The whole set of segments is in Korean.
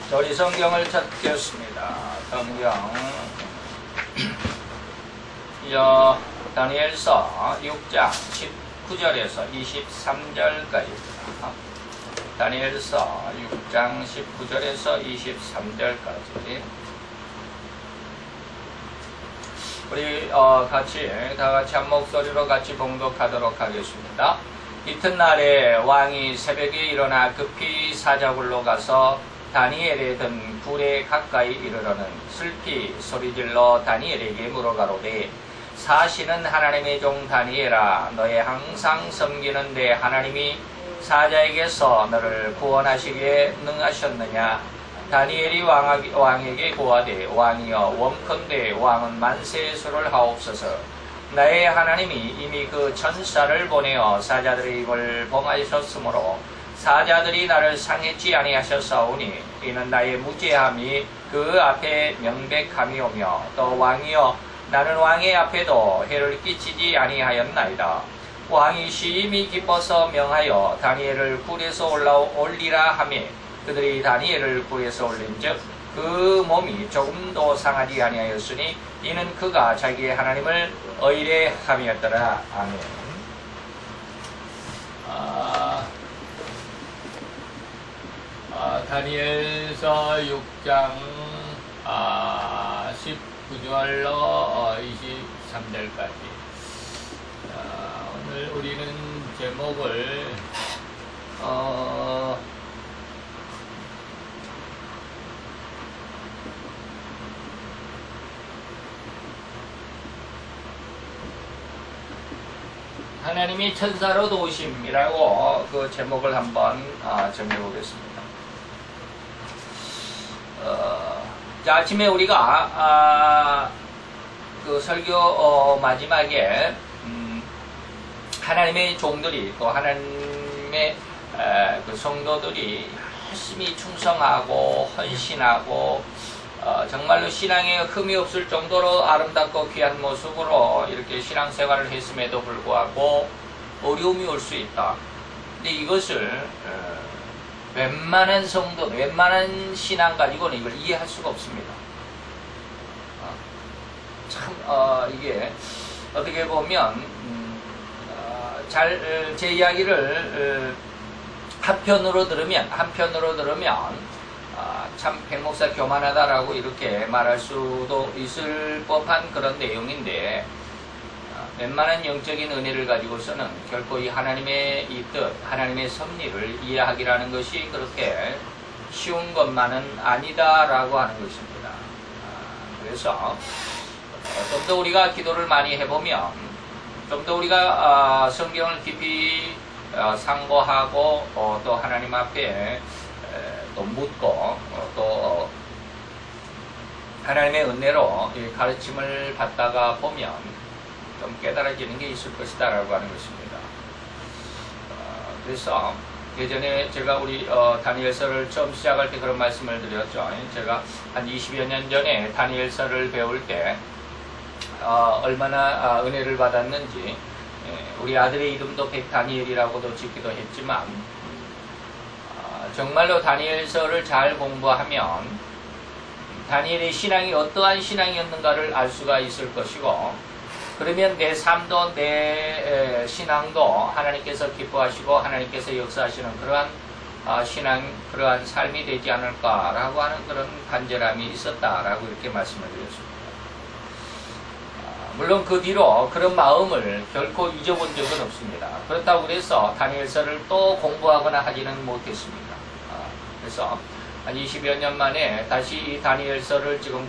자, 우리 성경을 찾겠습니다. 성경 다니엘서 6장 19절에서 23절까지입니다. 다니엘서 6장 19절에서 23절까지 우리 다 같이 한 목소리로 같이 봉독하도록 하겠습니다. 이튿날에 왕이 새벽에 일어나 급히 사자굴로 가서 다니엘에 든 굴에 가까이 이르러는 슬피 소리질러 다니엘에게 물어가로되, 사시는 하나님의 종 다니엘아, 너의 항상 섬기는 내 하나님이 사자에게서 너를 구원하시기에 능하셨느냐? 다니엘이 왕에게 고하되, 왕이여 원컨대 왕은 만세의 수를 하옵소서. 나의 하나님이 이미 그 천사를 보내어 사자들의 입을 범하셨으므로 사자들이 나를 상했지 아니하셨사오니, 이는 나의 무죄함이 그 앞에 명백함이오며, 또 왕이여 나는 왕의 앞에도 해를 끼치지 아니하였나이다. 왕이 심히 기뻐서 명하여 다니엘을 굴에서 올리라 하며, 그들이 다니엘을 굴에서 올린즉 그 몸이 조금도 상하지 아니하였으니, 이는 그가 자기의 하나님을 의뢰함이었더라. 아멘. 다니엘서 6장 19절로 23절까지. 오늘 우리는 제목을 하나님이 천사로 도우심이라고 그 제목을 한번 정해보겠습니다. 자, 아침에 우리가 그 설교 마지막에 하나님의 종들이, 또 하나님의 그 성도들이 열심히 충성하고 헌신하고 정말로 신앙에 흠이 없을 정도로 아름답고 귀한 모습으로 이렇게 신앙생활을 했음에도 불구하고 어려움이 올 수 있다. 근데 이것을 웬만한 성도, 웬만한 신앙 가지고는 이걸 이해할 수가 없습니다. 이게 어떻게 보면 제 이야기를 한편으로 들으면 참 백목사 교만하다라고 이렇게 말할 수도 있을 법한 그런 내용인데, 웬만한 영적인 은혜를 가지고서는 결코 이 하나님의 이 뜻, 하나님의 섭리를 이해하기라는 것이 그렇게 쉬운 것만은 아니다라고 하는 것입니다. 그래서 좀 더 우리가 기도를 많이 해보면, 좀 더 우리가 성경을 깊이 상고하고 또 하나님 앞에 또 묻고 또 하나님의 은혜로 가르침을 받다가 보면 좀 깨달아지는 게 있을 것이다 라고 하는 것입니다. 그래서 예전에 제가 우리 다니엘서를 처음 시작할 때 그런 말씀을 드렸죠. 제가 한 20여 년 전에 다니엘서를 배울 때 얼마나 은혜를 받았는지, 우리 아들의 이름도 백다니엘이라고도 짓기도 했지만, 정말로 다니엘서를 잘 공부하면 다니엘의 신앙이 어떠한 신앙이었는가를 알 수가 있을 것이고, 그러면 내 삶도 내 신앙도 하나님께서 기뻐하시고 하나님께서 역사하시는 그러한 신앙, 그러한 삶이 되지 않을까라고 하는 그런 간절함이 있었다라고 이렇게 말씀을 드렸습니다. 물론 그 뒤로 그런 마음을 결코 잊어본 적은 없습니다. 그렇다고 그래서 다니엘서를 또 공부하거나 하지는 못했습니다. 그래서 한 20여 년 만에 다시 이 다니엘서를 지금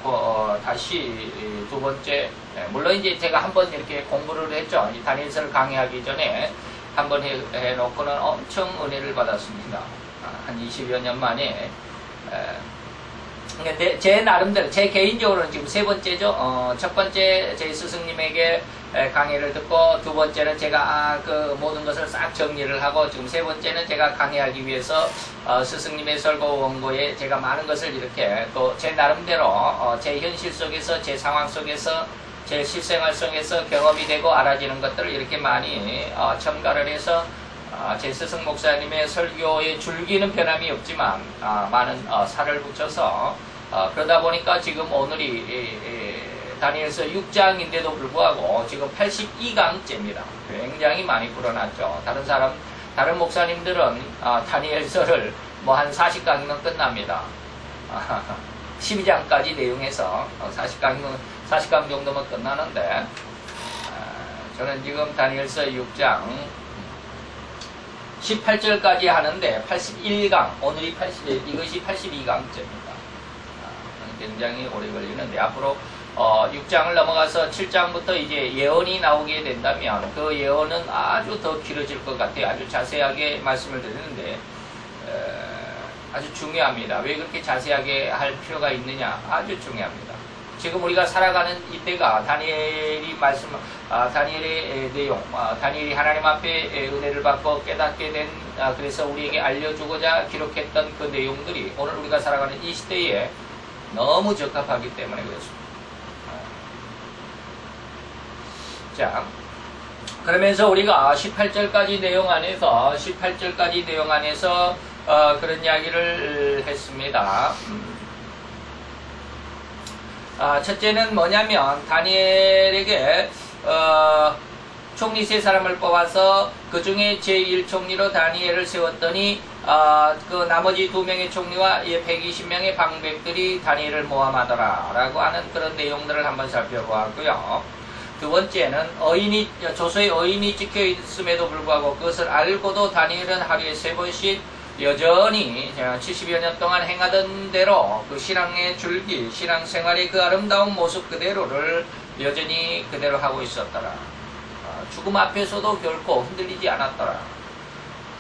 다시 두 번째, 물론 이제 제가 한번 이렇게 공부를 했죠. 이 다니엘서를 강의하기 전에 한번 해놓고는 엄청 은혜를 받았습니다. 한 20여 년 만에. 근데 제 나름대로, 제 개인적으로는 지금 세 번째죠. 첫 번째 제 스승님에게 강의를 듣고, 두 번째는 제가 그 모든 것을 싹 정리를 하고, 지금 세 번째는 제가 강의하기 위해서 스승님의 설교 원고에 제가 많은 것을 이렇게 또 제 나름대로 제 현실 속에서, 제 상황 속에서, 제 실생활 속에서 경험이 되고 알아지는 것들을 이렇게 많이 첨가를 해서 제스승 목사님의 설교의 줄기는 변함이 없지만 많은 살을 붙여서 그러다 보니까 지금 오늘이 다니엘서 6장인데도 불구하고 지금 82강째입니다. 굉장히 많이 불어났죠. 다른 목사님들은 다니엘서를 뭐 한 40강이면 끝납니다. 12장까지 내용해서 40강 정도면 끝나는데 저는 지금 다니엘서 6장 18절까지 하는데 81강, 오늘이 81, 이것이 82강째입니다. 굉장히 오래 걸리는데 앞으로 6장을 넘어가서 7장부터 이제 예언이 나오게 된다면 그 예언은 아주 더 길어질 것 같아요. 아주 자세하게 말씀을 드리는데 아주 중요합니다. 왜 그렇게 자세하게 할 필요가 있느냐? 아주 중요합니다. 지금 우리가 살아가는 이때가 다니엘의 내용, 다니엘이 하나님 앞에 은혜를 받고 깨닫게 된, 그래서 우리에게 알려주고자 기록했던 그 내용들이 오늘 우리가 살아가는 이 시대에 너무 적합하기 때문에 그렇습니다. 자, 그러면서 우리가 18절까지 내용 안에서 그런 이야기를 했습니다. 첫째는 뭐냐면 다니엘에게 총리 3사람을 뽑아서 그 중에 제1총리로 다니엘을 세웠더니 그 나머지 2명의 총리와 120명의 방백들이 다니엘을 모함하더라 라고 하는 그런 내용들을 한번 살펴보았고요. 두 번째는 조서에 어인이 찍혀 있음에도 불구하고 그것을 알고도 다니엘은 하루에 3번씩 여전히 70여 년 동안 행하던 대로 그 신앙의 줄기, 신앙생활의 그 아름다운 모습 그대로를 여전히 그대로 하고 있었더라. 죽음 앞에서도 결코 흔들리지 않았더라.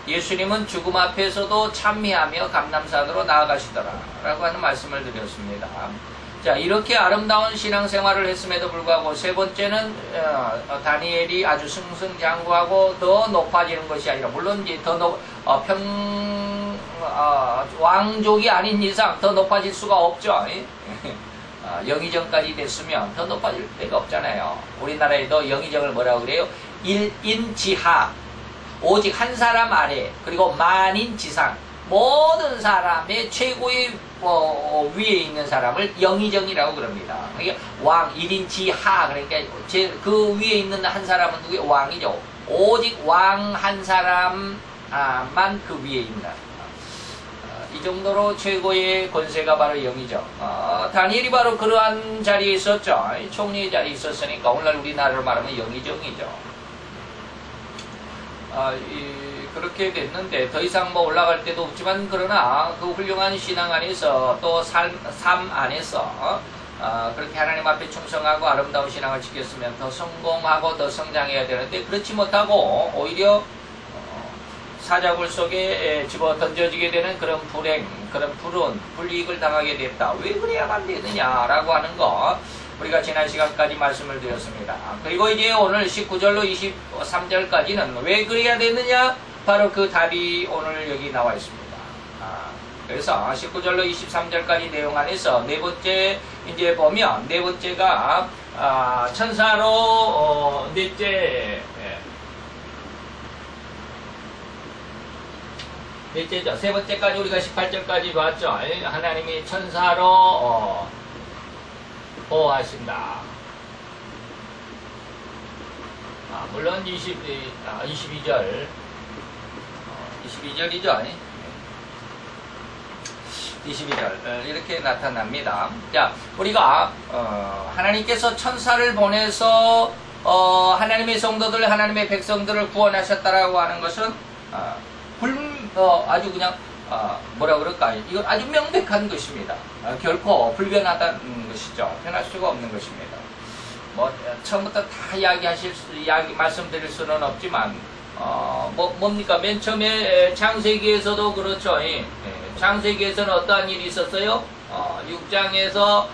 예수님은 죽음 앞에서도 찬미하며 감람산으로 나아가시더라 라고 하는 말씀을 드렸습니다. 자, 이렇게 아름다운 신앙생활을 했음에도 불구하고 세 번째는 다니엘이 아주 승승장구하고 더 높아지는 것이 아니라 물론 이제 더 왕족이 아닌 이상 더 높아질 수가 없죠. 영의정까지 됐으면 더 높아질 데가 없잖아요. 우리나라에도 영의정을 뭐라고 그래요? 1인지하, 오직 한 사람 아래, 그리고 만인지상, 모든 사람의 최고의 위에 있는 사람을 영의정이라고 그럽니다. 왕 1인지하, 그러니까 그 위에 있는 한 사람은 누구예요? 왕이죠. 오직 왕 한 사람만 그 위에 있는. 이 정도로 최고의 권세가 바로 영이죠. 다니엘이 바로 그러한 자리에 있었죠. 총리의 자리에 있었으니까 오늘날 우리나라로 말하면 영의정이죠. 그렇게 됐는데 더 이상 뭐 올라갈 데도 없지만 그러나 그 훌륭한 신앙 안에서 또 삶 안에서 그렇게 하나님 앞에 충성하고 아름다운 신앙을 지켰으면 더 성공하고 더 성장해야 되는데 그렇지 못하고 오히려 사자굴 속에 집어 던져지게 되는 그런 불행, 그런 불이익을 당하게 됐다. 왜 그래야만 되느냐라고 하는 거 우리가 지난 시간까지 말씀을 드렸습니다. 그리고 이제 오늘 19절로 23절까지는 왜 그래야 되느냐? 바로 그 답이 오늘 여기 나와 있습니다. 그래서 19절로 23절까지 내용 안에서 네 번째 이제 보면 네 번째가 천사로 넷째죠. 세 번째까지 우리가 18절까지 봤죠. 하나님이 천사로 보호하신다. 물론 22절 22절이죠. 22절 이렇게 나타납니다. 자, 우리가 하나님께서 천사를 보내서 하나님의 성도들, 하나님의 백성들을 구원하셨다라고 하는 것은 아주 그냥 뭐라 그럴까? 이건 아주 명백한 것입니다. 결코 불변하다는 것이죠. 변할 수가 없는 것입니다. 뭐 처음부터 다 말씀드릴 수는 없지만 뭡니까? 맨 처음에 창세기에서도 그렇죠. 창세기에서는 어떠한 일이 있었어요? 6장에서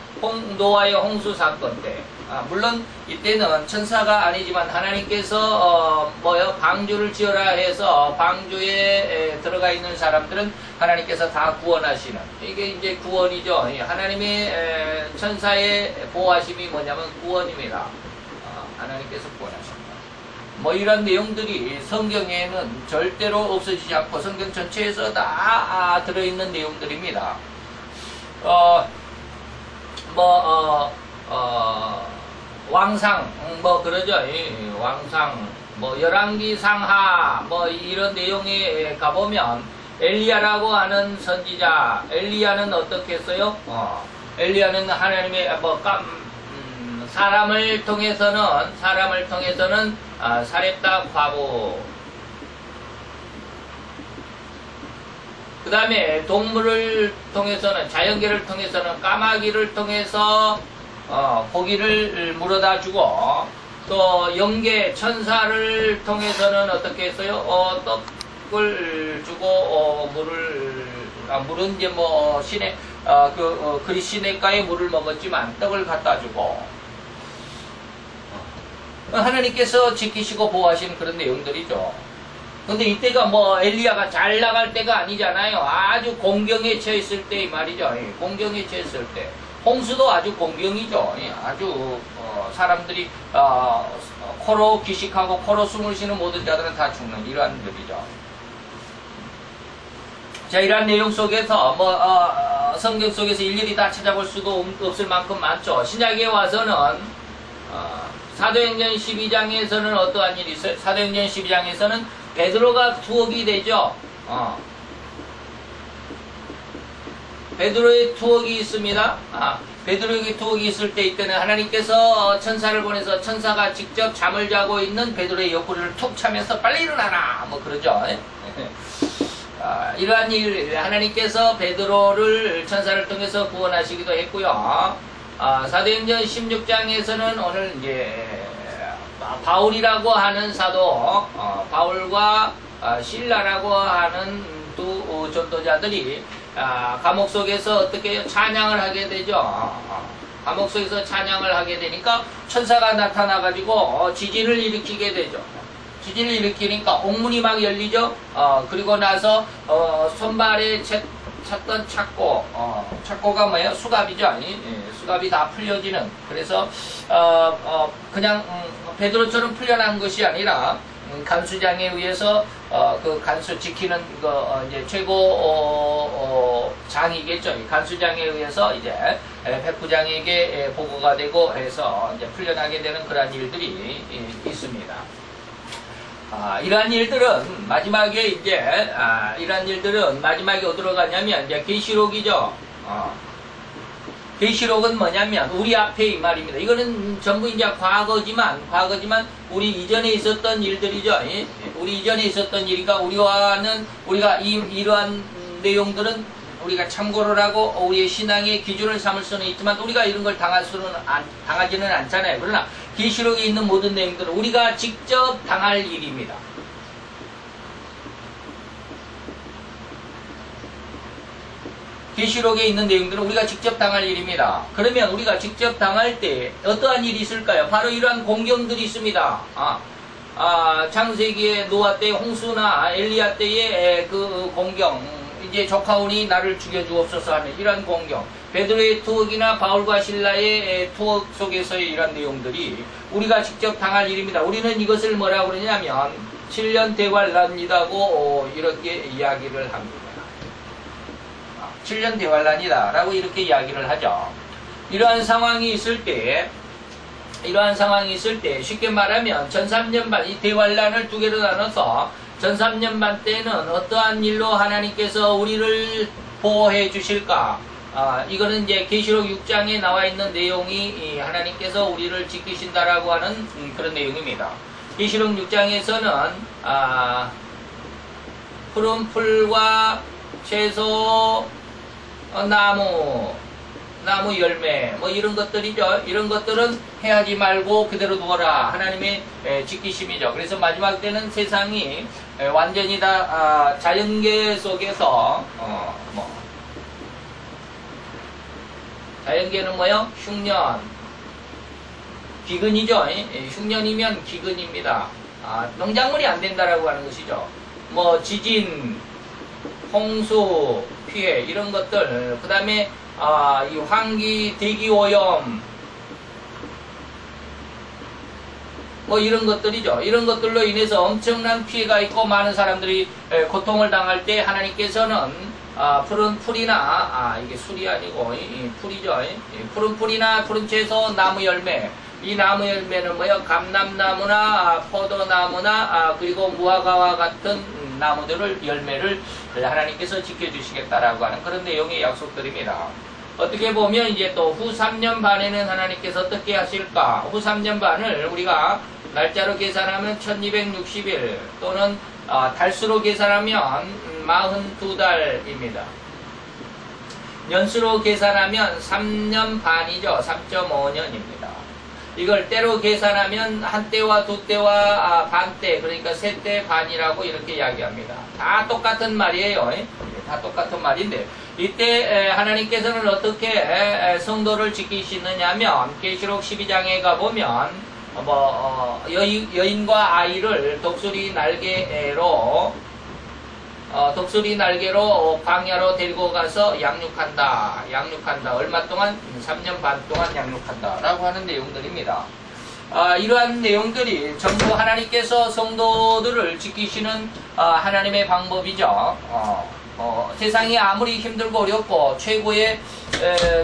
노아의 홍수 사건 때. 물론 이때는 천사가 아니지만 하나님께서 방주를 지어라 해서 방주에 들어가 있는 사람들은 하나님께서 다 구원하시는, 이게 이제 구원이죠. 하나님의 천사의 보호하심이 뭐냐면 구원입니다. 하나님께서 구원하십니다. 뭐 이런 내용들이 성경에는 절대로 없어지지 않고 성경 전체에서 다 들어있는 내용들입니다. 왕상, 그러죠. 왕상, 열왕기 상하, 이런 내용에 가보면, 엘리야라고 하는 선지자, 엘리야는 어떻게 했어요? 엘리야는 하나님의, 사람을 통해서는, 사렙다 과부. 그 다음에 동물을 통해서는, 자연계를 통해서는 까마귀를 통해서 고기를 물어다 주고, 또 영계 천사를 통해서는 어떻게 했어요? 떡을 주고 물은 이제 시내 그리 시내가에 물을 먹었지만 떡을 갖다 주고 하나님께서 지키시고 보호하시는 그런 내용들이죠. 근데 이때가 엘리야가 잘 나갈 때가 아니잖아요. 아주 공경에 처했을 때 이 말이죠. 공경에 처했을 때. 홍수도 아주 공경이죠. 아주 사람들이 코로 기식하고 코로 숨을 쉬는 모든 자들은 다 죽는 이러한 일이죠. 자, 이러한 내용 속에서 성경 속에서 일일이 다 찾아볼 수도 없을 만큼 많죠. 신약에 와서는 사도행전 12장에서는 어떠한 일이 있어요? 사도행전 12장에서는 베드로가 투옥이 되죠. 베드로의 투옥이 있습니다. 베드로에게 투옥이 있을 때 이때는 하나님께서 천사를 보내서 천사가 직접 잠을 자고 있는 베드로의 옆구리를 툭 차면서 빨리 일어나라 그러죠. 이러한 일 하나님께서 베드로를 천사를 통해서 구원하시기도 했고요. 사도행전 16장에서는 오늘 이제 바울이라고 하는 사도, 바울과 실라라고 하는 두 전도자들이 감옥 속에서 어떻게 찬양을 하게 되죠. 감옥 속에서 찬양을 하게 되니까 천사가 나타나가지고 지진을 일으키게 되죠. 지진을 일으키니까 옥문이 막 열리죠. 그리고 나서 손발에 찼던 착고가 뭐예요? 수갑이죠. 수갑이 다 풀려지는. 그래서 그냥 베드로처럼 풀려난 것이 아니라 간수장에 의해서 그 간수 지키는 이제 최고 장이겠죠. 간수장에 의해서 이제 백부장에게 보고가 되고 해서 이제 풀려나게 되는 그러한 일들이 있습니다. 이러한 일들은 마지막에 이제 이러한 일들은 마지막에 어디로 가냐면 이제 계시록이죠. 계시록은 뭐냐면 우리 앞에 이 말입니다. 이거는 전부 이제 과거지만 우리 이전에 있었던 일들이죠. 우리 이전에 있었던 일이니까 우리가 이러한 내용들은 우리가 참고를 하고 우리의 신앙의 기준을 삼을 수는 있지만 우리가 이런 걸 당하지는 않잖아요. 그러나 계시록에 있는 모든 내용들은 우리가 직접 당할 일입니다. 계시록에 있는 내용들은 우리가 직접 당할 일입니다. 그러면 우리가 직접 당할 때 어떠한 일이 있을까요? 바로 이러한 공경들이 있습니다. 창세기의 노아 때 홍수나 엘리야 때의 그 공경, 이제 조카오니 나를 죽여주옵소서 하는 이러한 공경, 베드로의 투옥이나 바울과 실라의 투옥 속에서의 이러한 내용들이 우리가 직접 당할 일입니다. 우리는 이것을 뭐라고 그러냐면 7년 대환란이라고 이렇게 이야기를 합니다. 7년 대환란이다 라고 이렇게 이야기를 하죠. 이러한 상황이 있을 때 쉽게 말하면 전3년반 이 대환란을 두 개로 나눠서 전3년반 때는 어떠한 일로 하나님께서 우리를 보호해 주실까? 이거는 이제 계시록 6장에 나와 있는 내용이 하나님께서 우리를 지키신다라고 하는 그런 내용입니다. 계시록 6장에서는 푸른 풀과 채소, 나무 열매 뭐 이런 것들이죠. 이런 것들은 해하지 말고 그대로 두어라. 하나님의 지키심이죠. 그래서 마지막 때는 세상이 완전히 다 자연계 속에서 자연계는 뭐요? 흉년 기근이죠. 흉년이면 기근입니다. 농작물이 안 된다라고 하는 것이죠. 뭐 지진, 홍수, 피해 이런 것들, 그 다음에 이 환기, 대기 오염, 뭐 이런 것들이죠. 이런 것들로 인해서 엄청난 피해가 있고 많은 사람들이 고통을 당할 때 하나님께서는 푸른 풀이나 이게 술이 아니고 풀이죠. 푸른 풀이나 푸른 채소 나무 열매, 이 나무 열매는 뭐요? 감람나무나 포도나무나 그리고 무화과와 같은 나무들을 열매를 하나님께서 지켜주시겠다라고 하는 그런 내용의 약속들입니다. 어떻게 보면 이제 또 후 3년 반에는 하나님께서 어떻게 하실까? 후 3년 반을 우리가 날짜로 계산하면 1260일 또는 달수로 계산하면 42달입니다. 년수로 계산하면 3년 반이죠. 3.5년입니다. 이걸 때로 계산하면 한 때와 두 때와 반 때, 그러니까 세 때 반이라고 이렇게 이야기합니다. 다 똑같은 말이에요. 다 똑같은 말인데 이때 하나님께서는 어떻게 성도를 지키시느냐면 계시록 12장에 가보면 여인과 아이를 독수리 날개로 광야로 데리고 가서 양육한다. 얼마 동안? 3년 반 동안 양육한다. 라고 하는 내용들입니다. 이러한 내용들이 전부 하나님께서 성도들을 지키시는 하나님의 방법이죠. 세상이 아무리 힘들고 어렵고 최고의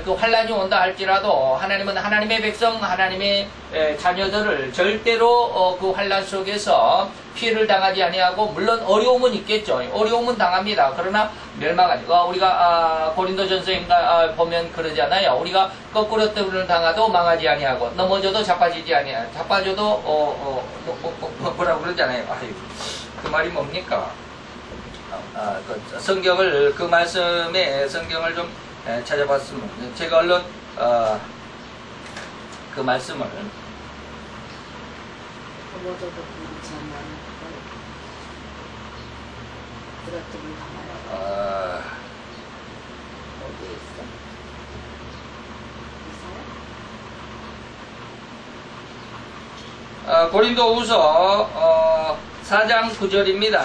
그 환란이 온다 할지라도 하나님은 하나님의 백성, 하나님의 자녀들을 절대로 그 환란 속에서 피해를 당하지 아니하고, 물론 어려움은 있겠죠. 어려움은 당합니다. 그러나 멸망하지. 우리가 고린도전서인가 보면 그러잖아요. 우리가 거꾸로 뜨문을 당하도 망하지 아니하고 넘어져도 자빠지지 아니하고, 자빠져도 뭐라고 그러잖아요. 그 말이 뭡니까? 그 성경을, 그 말씀에 성경을 좀 찾아봤으면, 제가 얼른 그 말씀을 어디에 있어? 고린도후서 4장 9절입니다.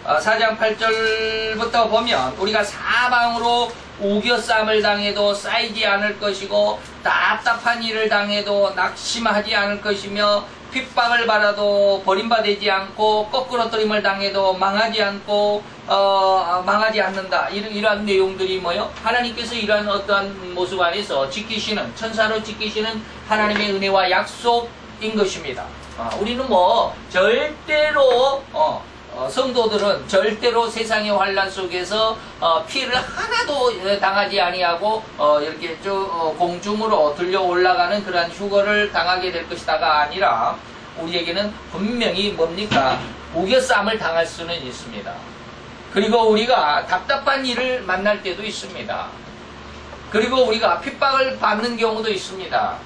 4장 8절부터 보면 우리가 사방으로 우겨쌈을 당해도 쌓이지 않을 것이고, 답답한 일을 당해도 낙심하지 않을 것이며, 핍박을 받아도 버림받지 않고, 거꾸로 뜨림을 당해도 망하지 않고 망하지 않는다. 이러한 내용들이 뭐요? 하나님께서 이러한 어떠한 모습 안에서 지키시는, 천사로 지키시는 하나님의 은혜와 약속인 것입니다. 우리는 뭐 절대로 성도들은 절대로 세상의 환란 속에서 피해를 하나도 당하지 아니하고 이렇게 쭉 공중으로 들려 올라가는 그러한 휴거를 당하게 될 것이다가 아니라, 우리에게는 분명히 뭡니까? 우겨쌈을 당할 수는 있습니다. 그리고 우리가 답답한 일을 만날 때도 있습니다. 그리고 우리가 핍박을 받는 경우도 있습니다.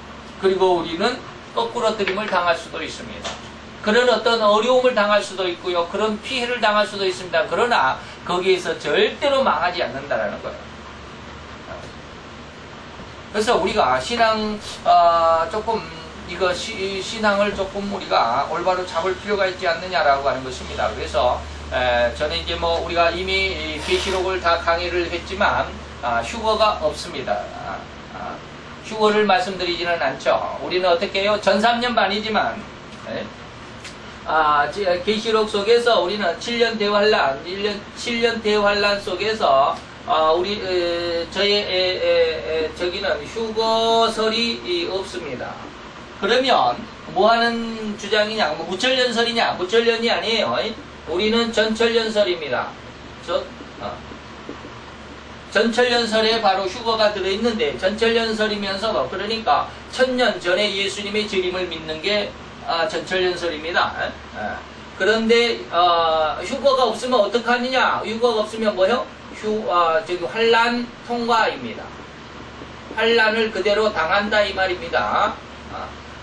그리고 우리는 거꾸로 뜨림을 당할 수도 있습니다. 그런 어떤 어려움을 당할 수도 있고요. 그런 피해를 당할 수도 있습니다. 그러나 거기에서 절대로 망하지 않는다라는 거예요. 그래서 우리가 신앙 조금 이거 신앙을 조금 우리가 올바로 잡을 필요가 있지 않느냐라고 하는 것입니다. 그래서 저는 이제 뭐 우리가 이미 계시록을 다 강의를 했지만 휴거가 없습니다. 휴거를 말씀드리지는 않죠. 우리는 어떻게 해요? 전 3년 반이지만 계시록 속에서 우리는 7년 대환란, 7년 대환란 속에서 저기는 휴거설이 없습니다. 그러면 뭐 하는 주장이냐? 뭐 무천년설이냐? 무천년이 아니에요. 우리는 전천년설입니다. 전천년설에 바로 휴거가 들어있는데, 전천년설이면서 그러니까 1000년 전에 예수님의 재림을 믿는 게 전천년설입니다. 그런데 휴거가 없으면 어떡하느냐? 휴거가 없으면 뭐요? 환란 통과입니다. 환란을 그대로 당한다 이 말입니다.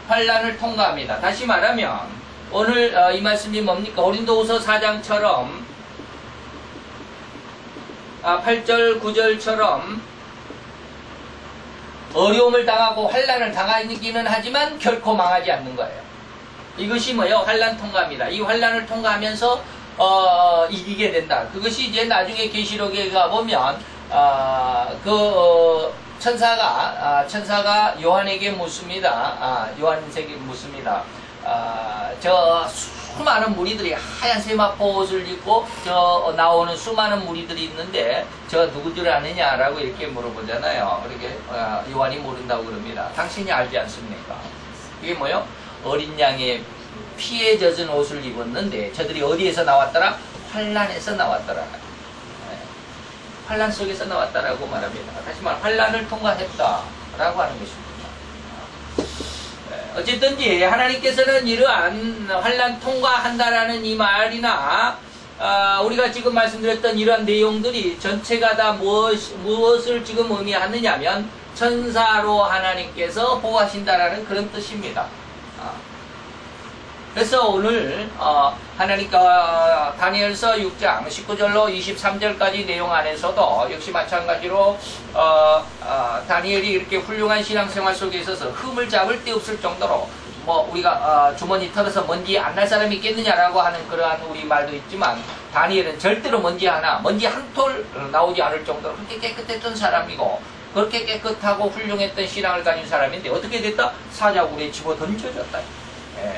환란을 통과합니다. 다시 말하면 오늘 이 말씀이 뭡니까? 고린도후서 4장처럼 8절 9절처럼 어려움을 당하고 환란을 당하기는 하지만 결코 망하지 않는 거예요. 이것이 뭐예요? 환란 통과입니다. 이 환란을 통과하면서 이기게 된다. 그것이 이제 나중에 계시록에 가보면 천사가 요한에게 묻습니다. 요한에게 묻습니다. 저 수많은 무리들이 하얀 세마포 옷을 입고 나오는 수많은 무리들이 있는데 저 누구 줄 아느냐라고 이렇게 물어보잖아요. 그렇게 요한이 모른다고 그럽니다. 당신이 알지 않습니까? 이게 뭐요? 어린 양의 피에 젖은 옷을 입었는데 저들이 어디에서 나왔더라? 환란에서 나왔더라. 환란 속에서 나왔다라고 말합니다. 다시 말해 환란을 통과했다라고 하는 것입니다. 어쨌든지 하나님께서는 이러한 환란 통과한다라는 이 말이나 우리가 지금 말씀드렸던 이러한 내용들이 전체가 다 무엇을 지금 의미하느냐면 천사로 하나님께서 보호하신다라는 그런 뜻입니다. 그래서 오늘 하나님과 다니엘서 6장 19절로 23절까지 내용 안에서도 역시 마찬가지로 다니엘이 이렇게 훌륭한 신앙생활 속에 있어서 흠을 잡을 데 없을 정도로 뭐 우리가 주머니 털어서 먼지 안 날 사람이 있겠느냐라고 하는 그러한 우리 말도 있지만 다니엘은 절대로 먼지 한 톨 나오지 않을 정도로 그렇게 깨끗했던 사람이고 그렇게 깨끗하고 훌륭했던 신앙을 가진 사람인데 어떻게 됐다? 사자굴에 집어 던져졌다.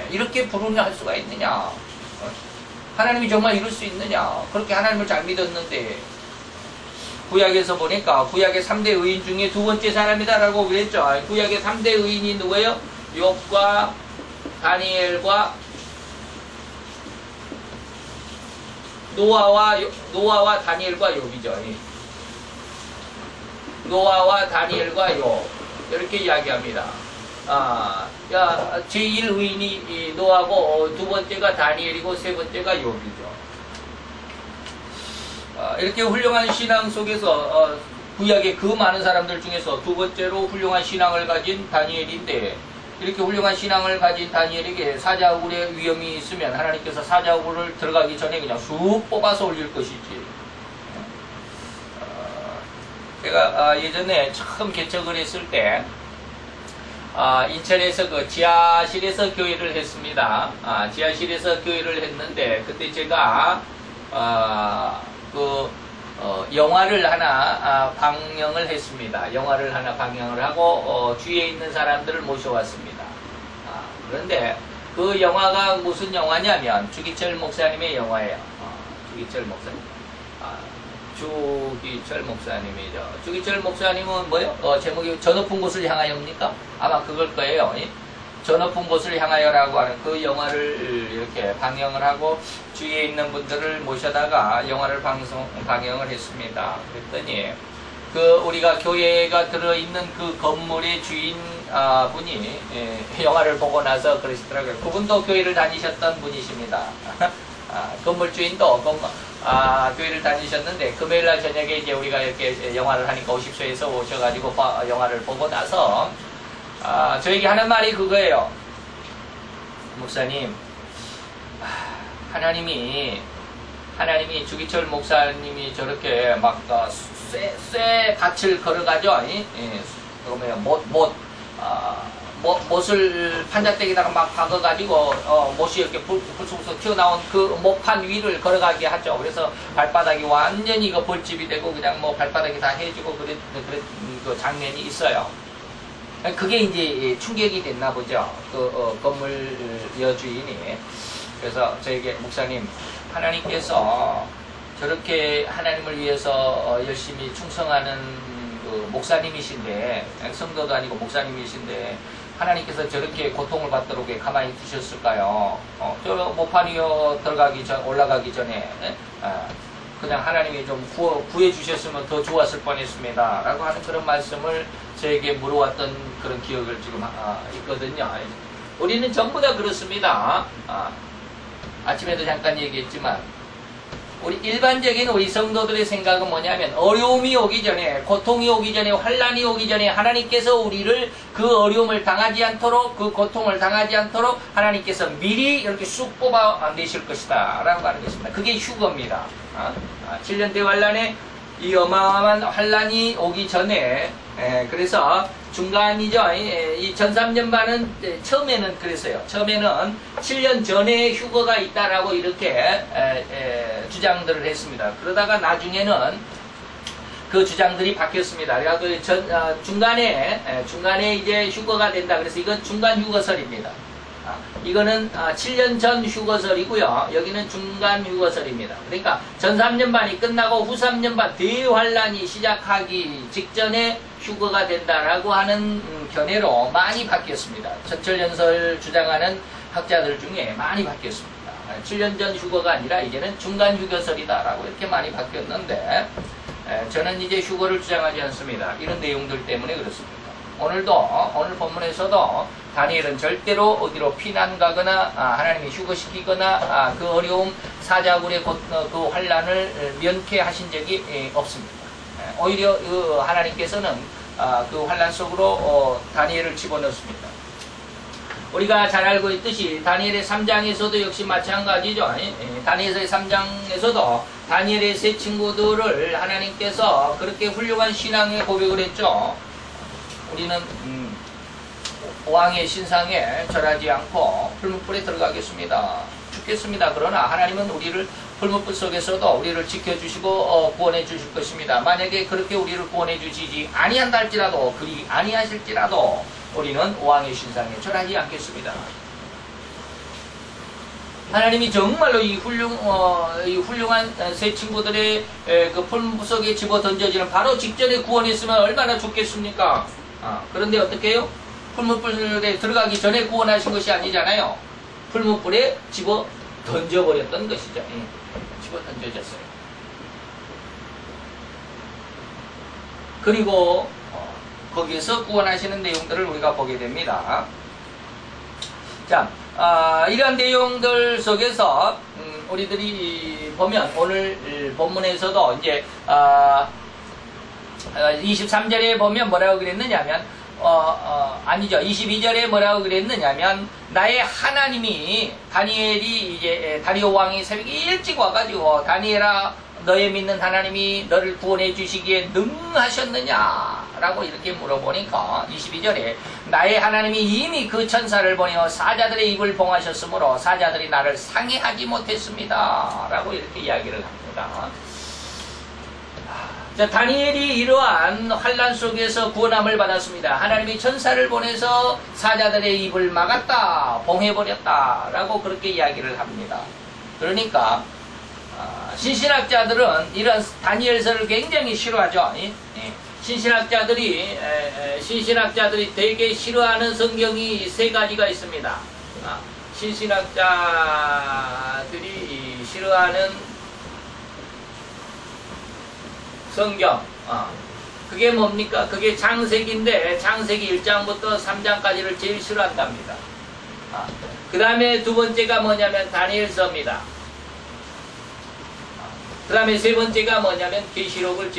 이렇게 불운을 할 수가 있느냐? 하나님이 정말 이룰 수 있느냐? 그렇게 하나님을 잘 믿었는데 구약에서 보니까 구약의 3대 의인 중에 두 번째 사람이다라고 그랬죠. 구약의 3대 의인이 누구예요? 욥과 다니엘과 노아와 다니엘과 욥이죠. 노아와 다니엘과 욥 이렇게 이야기합니다. 제1 의인이 노아고 두 번째가 다니엘이고 세 번째가 욥이죠. 이렇게 훌륭한 신앙 속에서 구약의 그 많은 사람들 중에서 두 번째로 훌륭한 신앙을 가진 다니엘인데 이렇게 훌륭한 신앙을 가진 다니엘에게 사자굴의 위험이 있으면 하나님께서 사자굴을 들어가기 전에 그냥 쑥 뽑아서 올릴 것이지. 제가 예전에 처음 개척을 했을 때 인천에서 그 지하실에서 교회를 했습니다. 지하실에서 교회를 했는데 그때 제가 영화를 하나 방영을 했습니다. 영화를 하나 방영을 하고 주위에 있는 사람들을 모셔왔습니다. 그런데 그 영화가 무슨 영화냐면 주기철 목사님의 영화예요. 주기철 목사님. 주기철 목사님이죠. 주기철 목사님은 뭐요? 제목이 저 높은 곳을 향하여입니까? 아마 그걸 거예요. 저 높은 곳을 향하여라고 하는 그 영화를 이렇게 방영을 하고 주위에 있는 분들을 모셔다가 영화를 방영을 했습니다. 그랬더니 우리가 교회가 들어있는 그 건물의 주인 분이 영화를 보고 나서 그러시더라고요. 그분도 교회를 다니셨던 분이십니다. 건물 주인도 교회를 다니셨는데 금요일날 저녁에 이제 우리가 이렇게 영화를 하니까 오십시오 해서 오셔가지고 영화를 보고 나서 저에게 하는 말이 그거예요. 목사님, 하나님이 주기철 목사님이 저렇게 막 쇠 밭을 걸어가죠. 못을 판자대기다가 막 박아가지고 못이 이렇게 불쑥불쑥 튀어나온 그 못판 위를 걸어가게 하죠. 그래서 발바닥이 완전히 벌집이 되고 그냥 뭐 발바닥이 다 해지고 그런 그 장면이 있어요. 그게 이제 충격이 됐나 보죠. 그 건물 여주인이. 그래서 저에게 목사님, 하나님께서 저렇게 하나님을 위해서 열심히 충성하는 그 목사님이신데, 성도도 아니고 목사님이신데 하나님께서 저렇게 고통을 받도록 가만히 두셨을까요? 저 모판 위에 올라가기 전에 그냥 하나님이 좀 구해 주셨으면 더 좋았을 뻔했습니다. 라고 하는 그런 말씀을 저에게 물어왔던 그런 기억을 지금 있거든요. 우리는 전부 다 그렇습니다. 아침에도 잠깐 얘기했지만 우리 일반적인 우리 성도들의 생각은 뭐냐면 어려움이 오기 전에, 고통이 오기 전에, 환란이 오기 전에 하나님께서 우리를 그 어려움을 당하지 않도록, 그 고통을 당하지 않도록 하나님께서 미리 이렇게 쑥 뽑아내실 것이다 라고 하는 것입니다. 그게 휴거입니다. 7년 대환란에 이 어마어마한 환란이 오기 전에, 그래서 중간이죠. 이 전삼년반은 처음에는 그랬어요. 처음에는 7년 전에 휴거가 있다라고 이렇게 주장들을 했습니다. 그러다가 나중에는 그 주장들이 바뀌었습니다. 그래서 중간에 이제 휴거가 된다. 그래서 이건 중간 휴거설입니다. 이거는 7년 전 휴거설이고요. 여기는 중간 휴거설입니다. 그러니까 전 3년반이 끝나고 후 3년반 대환란이 시작하기 직전에 휴거가 된다라고 하는 견해로 많이 바뀌었습니다. 천철연설 주장하는 학자들 중에 많이 바뀌었습니다. 7년 전 휴거가 아니라 이제는 중간 휴거설이다라고 이렇게 많이 바뀌었는데 저는 이제 휴거를 주장하지 않습니다. 이런 내용들 때문에 그렇습니다. 오늘 본문에서도 다니엘은 절대로 어디로 피난 가거나 하나님이 휴거시키거나 그 어려움 사자굴의 그 환란을 면케하신 적이 없습니다. 오히려 하나님께서는 그 환란 속으로 다니엘을 집어넣습니다. 우리가 잘 알고 있듯이 다니엘의 3장에서도 역시 마찬가지죠. 다니엘의 3장에서도 다니엘의 세 친구들을 하나님께서 그렇게 훌륭한 신앙의 고백을 했죠. 우리는 왕의 신상에 절하지 않고 풀무불에 들어가겠습니다. 죽겠습니다. 그러나 하나님은 우리를 풀무불 속에서도 우리를 지켜주시고 구원해 주실 것입니다. 만약에 그렇게 우리를 구원해 주시지 아니한다 할지라도 그리 아니하실지라도 우리는 왕의 신상에 절하지 않겠습니다. 하나님이 정말로 이 훌륭한 세 친구들의 그 풀무불 속에 집어 던져지는 바로 직전에 구원했으면 얼마나 좋겠습니까? 그런데 어떻게 해요? 풀무불에 들어가기 전에 구원하신 것이 아니잖아요. 풀무불에 집어 던져버렸던 것이죠. 집어 던져졌어요. 그리고 거기에서 구원하시는 내용들을 우리가 보게 됩니다. 자, 이러한 내용들 속에서 우리들이 보면 오늘 본문에서도 이제 23절에 보면 뭐라고 그랬느냐면 아니죠. 22절에 뭐라고 그랬느냐면 나의 하나님이 다니엘이 이제 다리오 왕이 새벽에 일찍 와가지고 다니엘아 너의 믿는 하나님이 너를 구원해 주시기에 능하셨느냐 라고 이렇게 물어보니까 22절에 나의 하나님이 이미 그 천사를 보내어 사자들의 입을 봉하셨으므로 사자들이 나를 상해하지 못했습니다 라고 이렇게 이야기를 합니다. 자, 다니엘이 이러한 환란 속에서 구원함을 받았습니다. 하나님이 천사를 보내서 사자들의 입을 막았다, 봉해버렸다 라고 그렇게 이야기를 합니다. 그러니까 신신학자들은 이런 다니엘서를 굉장히 싫어하죠. 신신학자들이 되게 싫어하는 성경이 세 가지가 있습니다. 신신학자들이 싫어하는 성경, 그게 뭡니까? 그게 창세기인데 창세기 1장부터 3장까지를 제일 싫어한답니다. 그 다음에 두 번째가 뭐냐면 다니엘서입니다. 그 다음에 세 번째가 뭐냐면 계시록을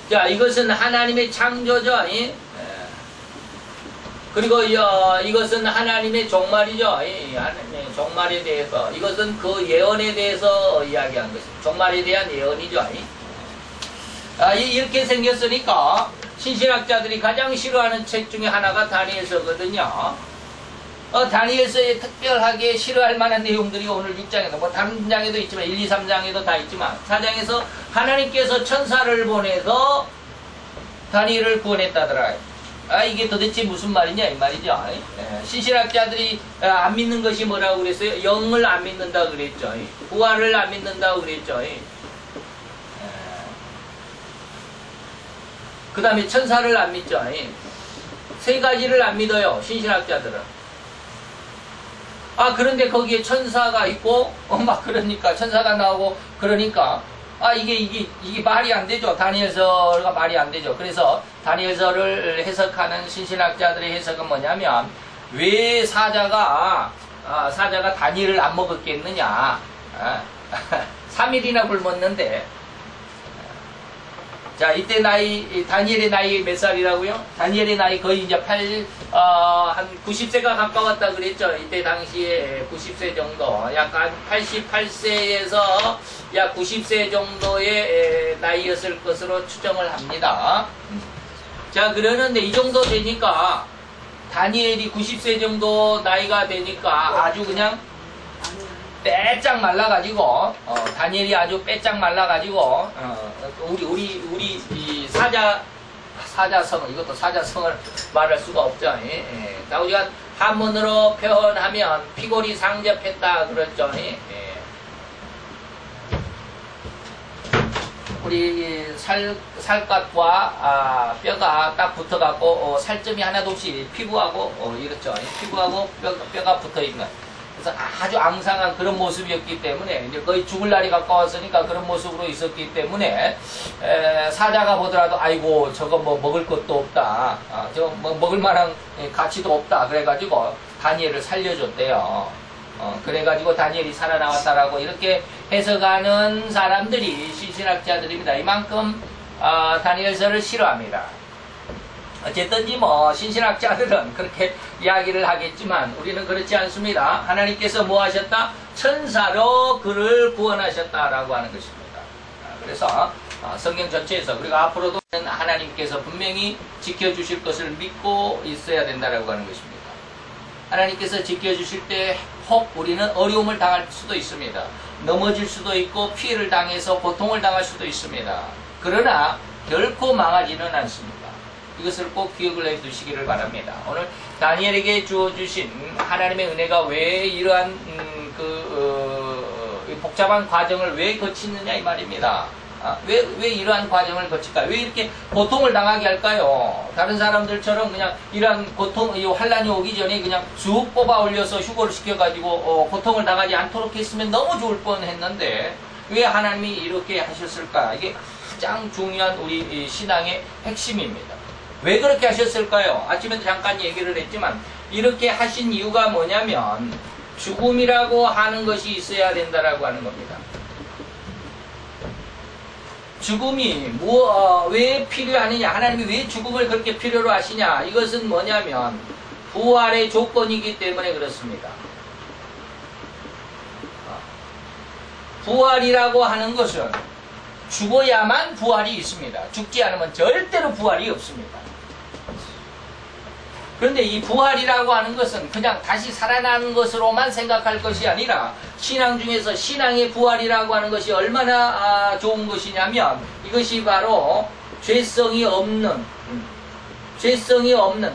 자, 이것은 하나님의 창조죠. 그리고 이것은 하나님의 종말이죠. 종말에 대해서 이것은 그 예언에 대해서 이야기한 것입니다. 종말에 대한 예언이죠. 이렇게 생겼으니까 신신학자들이 가장 싫어하는 책 중에 하나가 다니엘서거든요. 다니엘서에 특별하게 싫어할 만한 내용들이 오늘 6장에도 뭐 다른 장에도 있지만 1, 2, 3장에도 다 있지만 4장에서 하나님께서 천사를 보내서 다니엘을 구원했다더라. 이게 도대체 무슨 말이냐 이 말이죠. 신신학자들이 안 믿는 것이 뭐라고 그랬어요? 영을 안 믿는다 그랬죠. 부활을 안 믿는다고 그랬죠. 그 다음에 천사를 안 믿죠. 세 가지를 안 믿어요. 신신학자들은. 그런데 거기에 천사가 있고 막 그러니까 천사가 나오고 그러니까 이게 말이 안 되죠. 다니엘서가 말이 안 되죠. 그래서 다니엘서를 해석하는 신신학자들의 해석은 뭐냐면 왜 사자가 다니엘을 안 먹었겠느냐. 3일이나 굶었는데 자, 이때 다니엘의 나이 몇 살이라고요? 다니엘의 나이 거의 이제 한 90세가 가까웠다 그랬죠. 이때 당시에 90세 정도, 약간 88세에서 약 90세 정도의 나이였을 것으로 추정을 합니다. 자, 그러는데 이 정도 되니까, 다니엘이 90세 정도 나이가 되니까 아주 그냥 빼짝 말라가지고 다니엘이 아주 빼짝 말라가지고 우리 이 사자 사자성, 이것도 사자성을 말할 수가 없죠. 예. 자, 우리가 한문으로 표현하면 피골이 상접했다 그랬죠. 예. 우리 살갗과 뼈가 딱 붙어갖고 살점이 하나도 없이 피부하고 이렇죠. 피부하고 뼈가 붙어있는, 그래서 아주 앙상한 그런 모습이었기 때문에 이제 거의 죽을 날이 가까웠으니까 그런 모습으로 있었기 때문에 사자가 보더라도 아이고 저거 뭐 먹을 것도 없다, 저거 뭐 먹을 만한 가치도 없다 그래가지고 다니엘을 살려줬대요. 그래가지고 다니엘이 살아나왔다라고 이렇게 해석하는 사람들이 신신학자들입니다. 이만큼 다니엘서를 싫어합니다. 어쨌든지 뭐 신신학자들은 그렇게 이야기를 하겠지만 우리는 그렇지 않습니다. 하나님께서 뭐 하셨다? 천사로 그를 구원하셨다라고 하는 것입니다. 그래서 성경 전체에서 우리가 앞으로도 하나님께서 분명히 지켜주실 것을 믿고 있어야 된다라고 하는 것입니다. 하나님께서 지켜주실 때 혹 우리는 어려움을 당할 수도 있습니다. 넘어질 수도 있고 피해를 당해서 고통을 당할 수도 있습니다. 그러나 결코 망하지는 않습니다. 이것을 꼭 기억을 해두시기를 바랍니다. 오늘 다니엘에게 주어주신 하나님의 은혜가 왜 이러한 복잡한 과정을 왜 거치느냐 이 말입니다. 왜 이러한 과정을 거칠까? 왜 이렇게 고통을 당하게 할까요? 다른 사람들처럼 그냥 이러한 고통, 이 환란이 오기 전에 그냥 쑥 뽑아 올려서 휴거를 시켜가지고 고통을 당하지 않도록 했으면 너무 좋을 뻔했는데 왜 하나님이 이렇게 하셨을까? 이게 가장 중요한 우리 신앙의 핵심입니다. 왜 그렇게 하셨을까요? 아침에도 잠깐 얘기를 했지만 이렇게 하신 이유가 뭐냐면 죽음이라고 하는 것이 있어야 된다라고 하는 겁니다. 죽음이 왜 필요하느냐, 하나님이 왜 죽음을 그렇게 필요로 하시냐, 이것은 뭐냐면 부활의 조건이기 때문에 그렇습니다. 부활이라고 하는 것은 죽어야만 부활이 있습니다. 죽지 않으면 절대로 부활이 없습니다. 그런데 이 부활이라고 하는 것은 그냥 다시 살아나는 것으로만 생각할 것이 아니라 신앙 중에서 신앙의 부활이라고 하는 것이 얼마나 좋은 것이냐면 이것이 바로 죄성이 없는,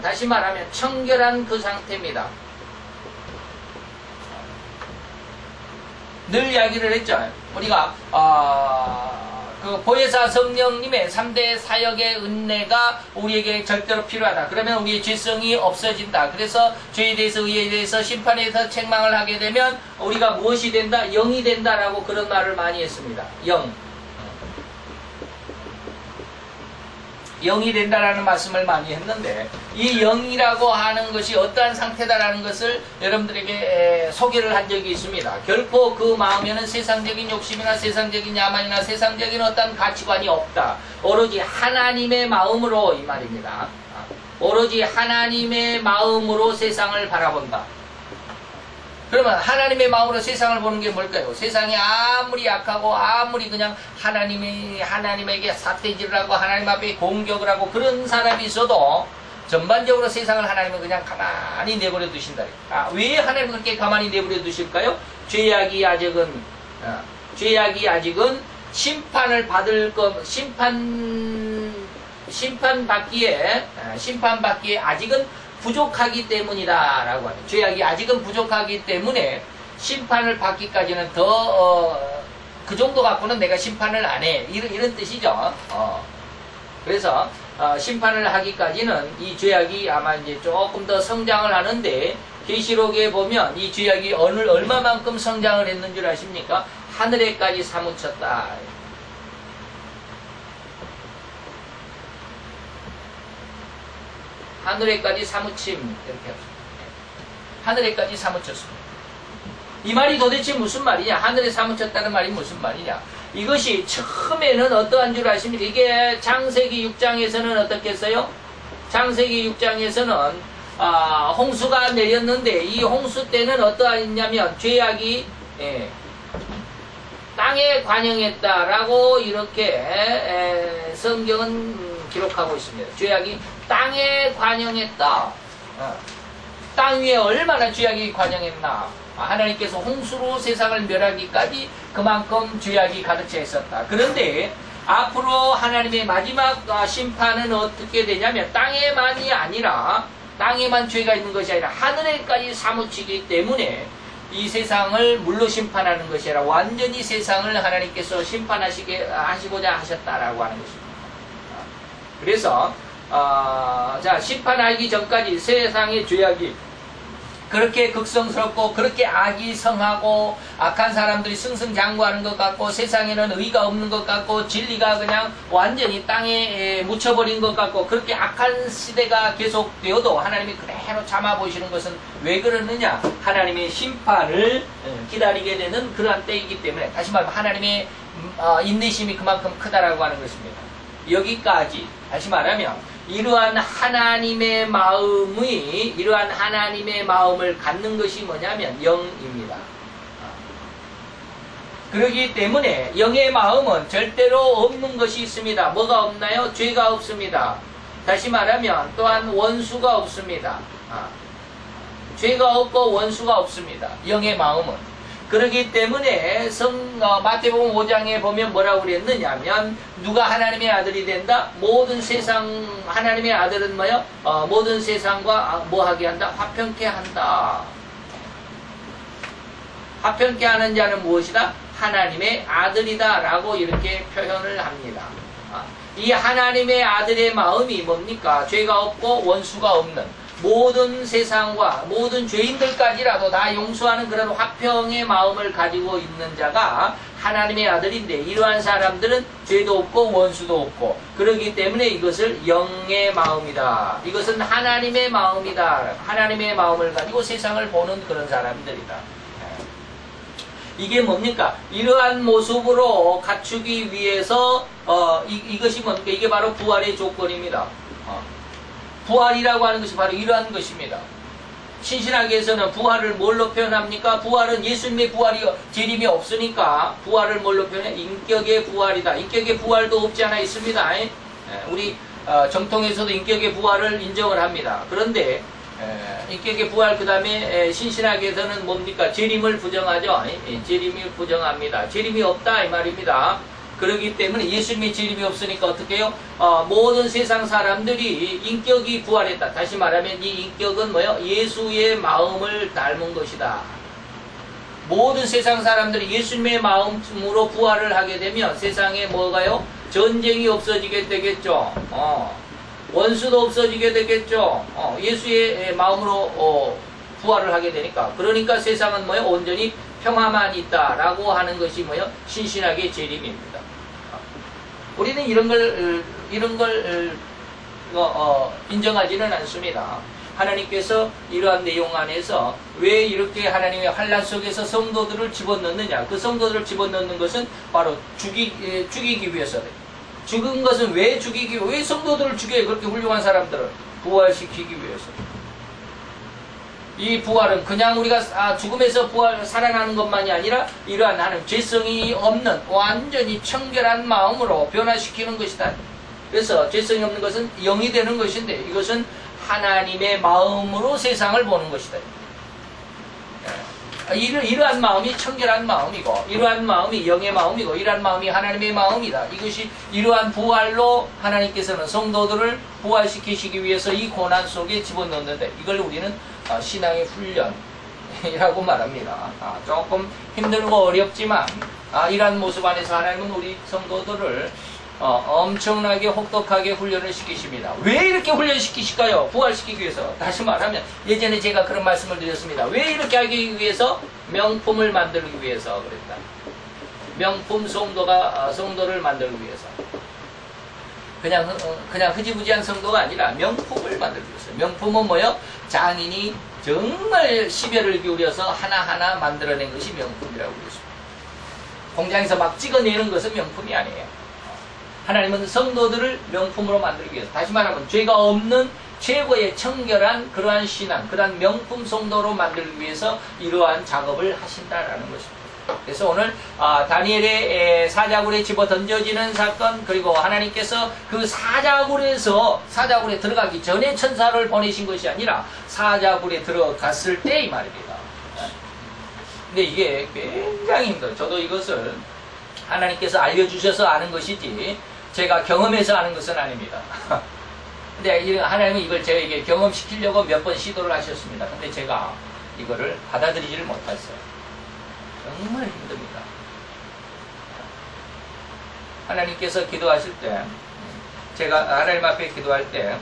다시 말하면 청결한 그 상태입니다. 늘 이야기를 했죠. 우리가 그 보혜사 성령님의 3대 사역의 은혜가 우리에게 절대로 필요하다. 그러면 우리의 죄성이 없어진다. 그래서 죄에 대해서, 의에 대해서, 심판에 대해서 책망을 하게 되면 우리가 무엇이 된다? 영이 된다라고 그런 말을 많이 했습니다. 영이 된다라는 말씀을 많이 했는데 이 영이라고 하는 것이 어떠한 상태다라는 것을 여러분들에게 소개를 한 적이 있습니다. 결코 그 마음에는 세상적인 욕심이나 세상적인 야만이나 세상적인 어떤 가치관이 없다. 오로지 하나님의 마음으로, 이 말입니다. 오로지 하나님의 마음으로 세상을 바라본다. 그러면 하나님의 마음으로 세상을 보는 게 뭘까요? 세상이 아무리 약하고 아무리 그냥 하나님에게 삿대질을 하고 하나님 앞에 공격을 하고 그런 사람이 있어도 전반적으로 세상을 하나님은 그냥 가만히 내버려 두신다. 왜 하나님은 그렇게 가만히 내버려 두실까요? 죄악이 아직은 심판을 받을 심판받기에 아직은 부족하기 때문이다 라고 하는, 죄악이 아직은 부족하기 때문에 심판을 받기까지는 그 정도 갖고는 내가 심판을 안 해, 이런 뜻이죠. 그래서 심판을 하기까지는 이 죄악이 아마 이제 조금 더 성장을 하는데, 계시록에 보면 이 죄악이 얼마만큼 성장을 했는 줄 아십니까? 하늘에까지 사무쳤다. 하늘에까지 사무침, 이렇게 합시다. 하늘에까지 사무쳤습니다. 이 말이 도대체 무슨 말이냐? 하늘에 사무쳤다는 말이 무슨 말이냐? 이것이 처음에는 어떠한 줄 아십니까? 이게 창세기 6장에서는 어떻게 했어요? 창세기 6장에서는 홍수가 내렸는데 이 홍수 때는 어떠하냐면 죄악이 땅에 관영했다라고 이렇게 성경은 기록하고 있습니다. 죄악이 땅에 관영했다. 땅 위에 얼마나 죄악이 관영했나. 하나님께서 홍수로 세상을 멸하기까지 그만큼 죄악이 가득 차 있었다. 그런데 앞으로 하나님의 마지막 심판은 어떻게 되냐면 땅에만이 아니라 땅에만 죄가 있는 것이 아니라 하늘에까지 사무치기 때문에 이 세상을 물로 심판하는 것이 아니라 완전히 세상을 하나님께서 하시고자 하셨다라고 하는 것입니다. 그래서 자, 심판하기 전까지 세상의 죄악이 그렇게 극성스럽고 그렇게 악이 성하고 악한 사람들이 승승장구하는 것 같고 세상에는 의가 없는 것 같고 진리가 그냥 완전히 땅에 묻혀버린 것 같고 그렇게 악한 시대가 계속되어도 하나님이 그대로 참아보시는 것은 왜 그러느냐? 하나님의 심판을 기다리게 되는 그러한 때이기 때문에 다시 말하면 하나님의 인내심이 그만큼 크다라고 하는 것입니다. 여기까지 다시 말하면 이러한 하나님의 마음을 갖는 것이 뭐냐면 영입니다. 그렇기 때문에 영의 마음은 절대로 없는 것이 있습니다. 뭐가 없나요? 죄가 없습니다. 다시 말하면 또한 원수가 없습니다. 죄가 없고 원수가 없습니다. 영의 마음은. 그렇기 때문에 마태복음 5장에 보면 뭐라고 그랬느냐면 누가 하나님의 아들이 된다? 모든 세상 하나님의 아들은 뭐요? 모든 세상과 뭐하게 한다? 화평케 한다. 화평케 하는 자는 무엇이다? 하나님의 아들이다 라고 이렇게 표현을 합니다. 이 하나님의 아들의 마음이 뭡니까? 죄가 없고 원수가 없는 모든 세상과 모든 죄인들까지라도 다 용서하는 그런 화평의 마음을 가지고 있는 자가 하나님의 아들인데 이러한 사람들은 죄도 없고 원수도 없고 그렇기 때문에 이것을 영의 마음이다. 이것은 하나님의 마음이다. 하나님의 마음을 가지고 세상을 보는 그런 사람들이다. 이게 뭡니까? 이러한 모습으로 갖추기 위해서 이것이 뭡니까? 이게 바로 부활의 조건입니다. 부활이라고 하는 것이 바로 이러한 것입니다. 신신학에서는 부활을 뭘로 표현합니까? 부활은 예수님의 부활이 재림이 없으니까 부활을 뭘로 표현해? 인격의 부활이다. 인격의 부활도 없지 않아 있습니다. 우리 정통에서도 인격의 부활을 인정을 합니다. 그런데 인격의 부활 그 다음에 신신학에서는 뭡니까? 재림을 부정하죠. 재림을 부정합니다. 재림이 없다 이 말입니다. 그렇기 때문에 예수님의 재림이 없으니까 어떻게 해요? 모든 세상 사람들이 인격이 부활했다. 다시 말하면 이 인격은 뭐예요? 예수의 마음을 닮은 것이다. 모든 세상 사람들이 예수님의 마음으로 부활을 하게 되면 세상에 뭐가요? 전쟁이 없어지게 되겠죠. 원수도 없어지게 되겠죠. 예수의 마음으로 부활을 하게 되니까. 그러니까 세상은 뭐예요? 온전히 평화만 있다라고 하는 것이 뭐예요? 신신학의 재림입니다. 우리는 이런 걸 인정하지는 않습니다. 하나님께서 이러한 내용 안에서 왜 이렇게 하나님의 환난 속에서 성도들을 집어넣느냐? 그 성도들을 집어넣는 것은 바로 죽이기 위해서. 죽은 것은 왜 죽이기 위해서? 왜 성도들을 죽여요? 그렇게 훌륭한 사람들을 부활시키기 위해서. 이 부활은 그냥 우리가 죽음에서 살아나는 것만이 아니라 이러한 하나님 죄성이 없는 완전히 청결한 마음으로 변화시키는 것이다. 그래서 죄성이 없는 것은 영이 되는 것인데 이것은 하나님의 마음으로 세상을 보는 것이다. 이러한 마음이 청결한 마음이고 이러한 마음이 영의 마음이고 이러한 마음이 하나님의 마음이다. 이것이 이러한 부활로 하나님께서는 성도들을 부활시키시기 위해서 이 고난 속에 집어넣는데 이걸 우리는 신앙의 훈련이라고 말합니다. 조금 힘들고 어렵지만 이러한 모습 안에서 하나님은 우리 성도들을 엄청나게 혹독하게 훈련을 시키십니다. 왜 이렇게 훈련시키실까요? 부활시키기 위해서. 다시 말하면 예전에 제가 그런 말씀을 드렸습니다. 왜 이렇게 하기 위해서? 명품을 만들기 위해서 그랬다. 명품 성도를 만들기 위해서. 그냥 흐지부지한 성도가 아니라 명품을 만들기 위해서. 명품은 뭐요? 장인이 정말 시별을 기울여서 하나하나 만들어낸 것이 명품이라고 그랬습니다. 공장에서 막 찍어내는 것은 명품이 아니에요. 하나님은 성도들을 명품으로 만들기 위해서, 다시 말하면 죄가 없는 최고의 청결한 그러한 신앙, 그러한 명품 성도로 만들기 위해서 이러한 작업을 하신다라는 것입니다. 그래서 오늘 다니엘의 사자굴에 집어 던져지는 사건, 그리고 하나님께서 그 사자굴에 들어가기 전에 천사를 보내신 것이 아니라 사자굴에 들어갔을 때 이 말입니다. 근데 이게 굉장히 힘들어요. 저도 이것을 하나님께서 알려주셔서 아는 것이지 제가 경험해서 아는 것은 아닙니다. 근데 하나님은 이걸 저에게 경험시키려고 몇 번 시도를 하셨습니다. 근데 제가 이거를 받아들이지를 못했어요. 정말 힘듭니다. 하나님께서 기도하실 때, 제가 하나님 앞에 기도할 때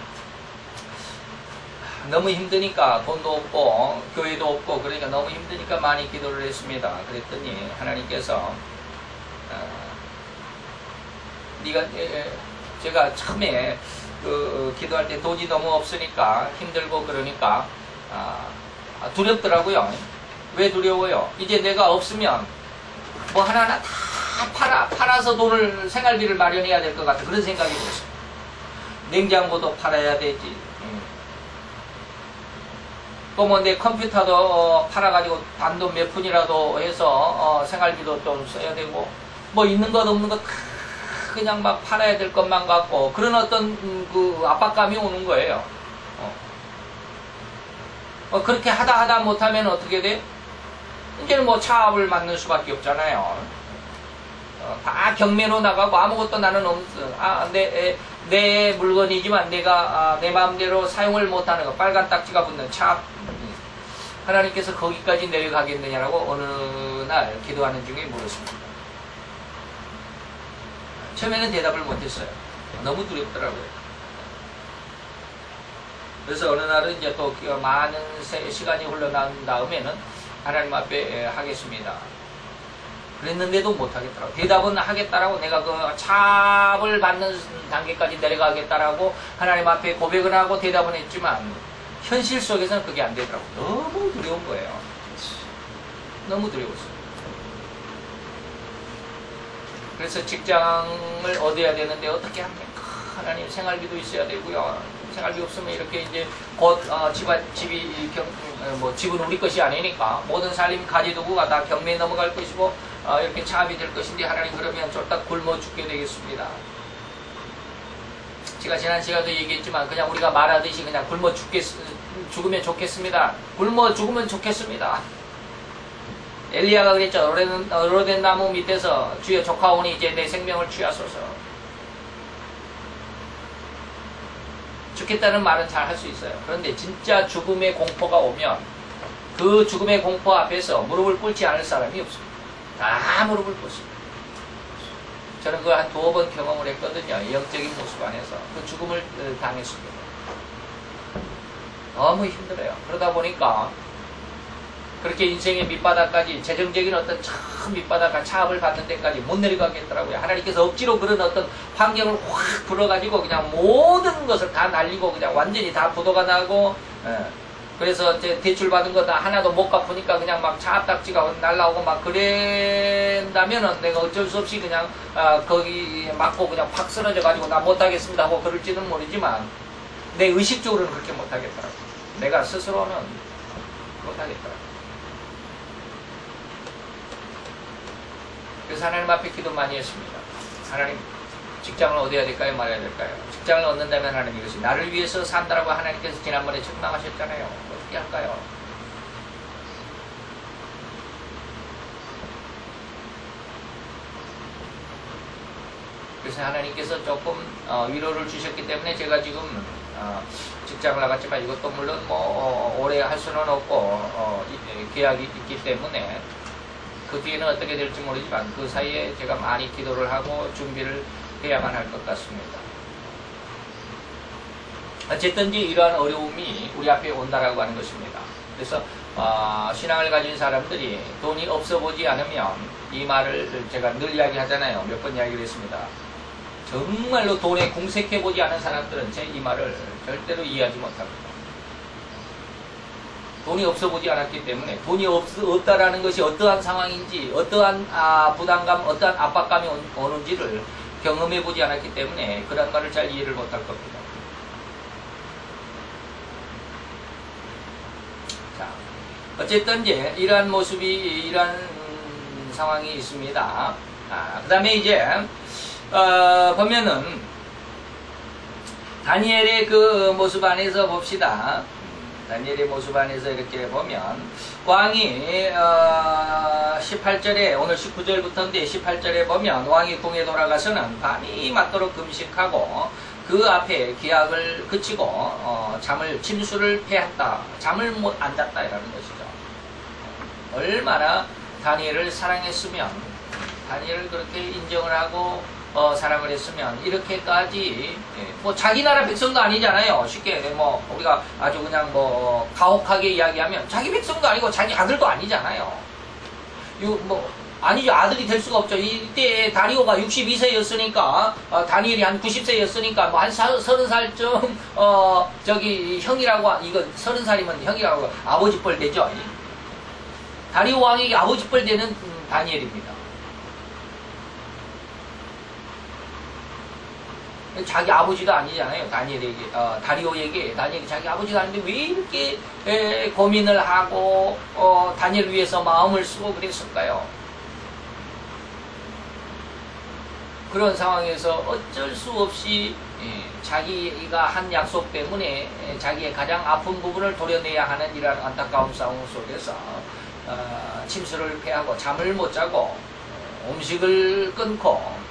너무 힘드니까 돈도 없고 교회도 없고 그러니까 너무 힘드니까 많이 기도를 했습니다. 그랬더니 하나님께서 네가 제가 처음에 기도할 때 돈이 너무 없으니까 힘들고 그러니까 두렵더라고요. 왜 두려워요? 이제 내가 없으면 뭐 하나하나 다 팔아서 돈을 생활비를 마련해야 될 것 같아. 그런 생각이 들었어요. 냉장고도 팔아야 되지. 또 뭐 내 컴퓨터도 팔아가지고 단돈 몇 푼이라도 해서 생활비도 좀 써야 되고 뭐 있는 것 없는 것 다 그냥 막 팔아야 될 것만 같고 그런 어떤 그 압박감이 오는 거예요. 그렇게 하다 못하면 어떻게 돼? 이제는 뭐 차압을 맞는 수밖에 없잖아요. 다 경매로 나가고 아무것도 나는 내 물건이지만 내가 내 마음대로 사용을 못하는 거 빨간 딱지가 붙는 차압. 하나님께서 거기까지 내려가겠느냐라고 어느 날 기도하는 중에 물었습니다. 처음에는 대답을 못했어요. 너무 두렵더라고요. 그래서 어느 날은 이제 또 많은 시간이 흘러난 다음에는 하나님 앞에 하겠습니다. 그랬는데도 못하겠더라고. 대답은 하겠다라고 내가 그 차압을 받는 단계까지 내려가겠다라고 하나님 앞에 고백을 하고 대답은 했지만 현실 속에서는 그게 안 되더라고. 너무 두려운 거예요. 너무 두려웠어요. 그래서 직장을 얻어야 되는데 어떻게 합니까? 하나님 생활비도 있어야 되고요. 생활비 없으면 이렇게 이제 곧 집은 우리 것이 아니니까 모든 살림 가지두고가 다 경매에 넘어갈 것이고 이렇게 차압이 될 것인데 하나님 그러면 쫄딱 굶어 죽게 되겠습니다. 제가 지난 시간에도 얘기했지만 그냥 우리가 말하듯이 그냥 죽으면 좋겠습니다. 굶어 죽으면 좋겠습니다. 엘리야가 그랬죠. 로덴 나무 밑에서 주여 조카오니 이제 내 생명을 취하소서. 죽겠다는 말은 잘 할 수 있어요. 그런데 진짜 죽음의 공포가 오면 그 죽음의 공포 앞에서 무릎을 꿇지 않을 사람이 없습니다. 다 무릎을 꿇습니다. 저는 그걸 한 2번 경험을 했거든요. 영적인 모습 안에서. 그 죽음을 당했습니다. 너무 힘들어요. 그러다 보니까 그렇게 인생의 밑바닥까지 재정적인 어떤 참 밑바닥 차압을 받는 데까지 못 내려가겠더라고요. 하나님께서 억지로 그런 어떤 환경을 확 불어가지고 그냥 모든 것을 다 날리고 그냥 완전히 다 부도가 나고 그래서 대출 받은 거 다 하나도 못 갚으니까 그냥 막 차압딱지가 날라오고 막 그랬다면은 내가 어쩔 수 없이 그냥 거기 맞고 그냥 팍 쓰러져 가지고 나 못하겠습니다 하고 그럴지는 모르지만 내 의식적으로는 그렇게 못하겠더라고요. 내가 스스로는 못하겠더라고요. 그래서 하나님 앞에 기도 많이 했습니다. 하나님 직장을 얻어야 될까요? 말아야 될까요? 직장을 얻는다면 하나님 이것이 나를 위해서 산다라고 하나님께서 지난번에 책망하셨잖아요. 어떻게 할까요? 그래서 하나님께서 조금 위로를 주셨기 때문에 제가 지금 직장을 나갔지만 이것도 물론 뭐 오래 할 수는 없고 계약이 있기 때문에 그 뒤에는 어떻게 될지 모르지만 그 사이에 제가 많이 기도를 하고 준비를 해야만 할 것 같습니다. 어쨌든지 이러한 어려움이 우리 앞에 온다라고 하는 것입니다. 그래서 신앙을 가진 사람들이 돈이 없어 보지 않으면 이 말을 제가 늘 이야기하잖아요. 몇 번 이야기를 했습니다. 정말로 돈에 궁색해 보지 않은 사람들은 제 이 말을 절대로 이해하지 못합니다. 돈이 없어 보지 않았기 때문에 돈이 없다라는 것이 어떠한 상황인지 어떠한 부담감, 어떠한 압박감이 오는지를 경험해 보지 않았기 때문에 그런 말을 잘 이해를 못할 겁니다. 자, 어쨌든 이제 이러한 모습이 이러한 상황이 있습니다. 그 다음에 이제 보면은 다니엘의 그 모습 안에서 봅시다. 다니엘의 모습 안에서 이렇게 보면 왕이 18절에 오늘 19절부터인데 18절에 보면 왕이 궁에 돌아가서는 밤이 맞도록 금식하고 그 앞에 기약을 그치고 침수를 패했다. 잠을 못 안 잤다라는 것이죠. 얼마나 다니엘을 사랑했으면 다니엘을 그렇게 인정을 하고 사랑을 했으면 이렇게까지 뭐 자기 나라 백성도 아니잖아요. 쉽게 뭐 우리가 아주 그냥 뭐 가혹하게 이야기하면 자기 백성도 아니고 자기 아들도 아니잖아요. 뭐 아니죠. 아들이 될 수가 없죠. 이때 다리오가 62세였으니까 다니엘이 한 90세였으니까 뭐 한 30살쯤 저기 형이라고 이거 30살이면 형이라고 아버지 뻘 되죠. 다리오 왕에게 아버지 뻘 되는 다니엘입니다. 자기 아버지도 아니잖아요. 다니엘에게, 다리오에게 다니엘이 자기 아버지가 아닌데 왜 이렇게 고민을 하고 다니엘 위해서 마음을 쓰고 그랬을까요? 그런 상황에서 어쩔 수 없이 자기가 한 약속 때문에 자기의 가장 아픈 부분을 도려내야 하는 이런 안타까운 싸움 속에서 침수를 패하고 잠을 못 자고 음식을 끊고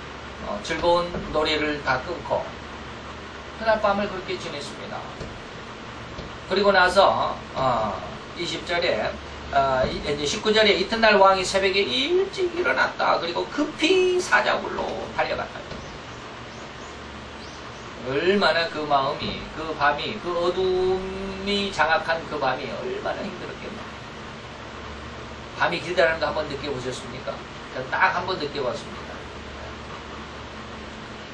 즐거운 노래를 다 끊고 그날 밤을 그렇게 지냈습니다. 그리고 나서 20절에 이제 19절에 이튿날 왕이 새벽에 일찍 일어났다. 그리고 급히 사자굴로 달려갔다. 얼마나 그 마음이, 그 밤이, 그 어둠이 장악한 그 밤이 얼마나 힘들었겠나. 밤이 길다는 거 한번 느껴보셨습니까? 딱 한번 느껴봤습니다.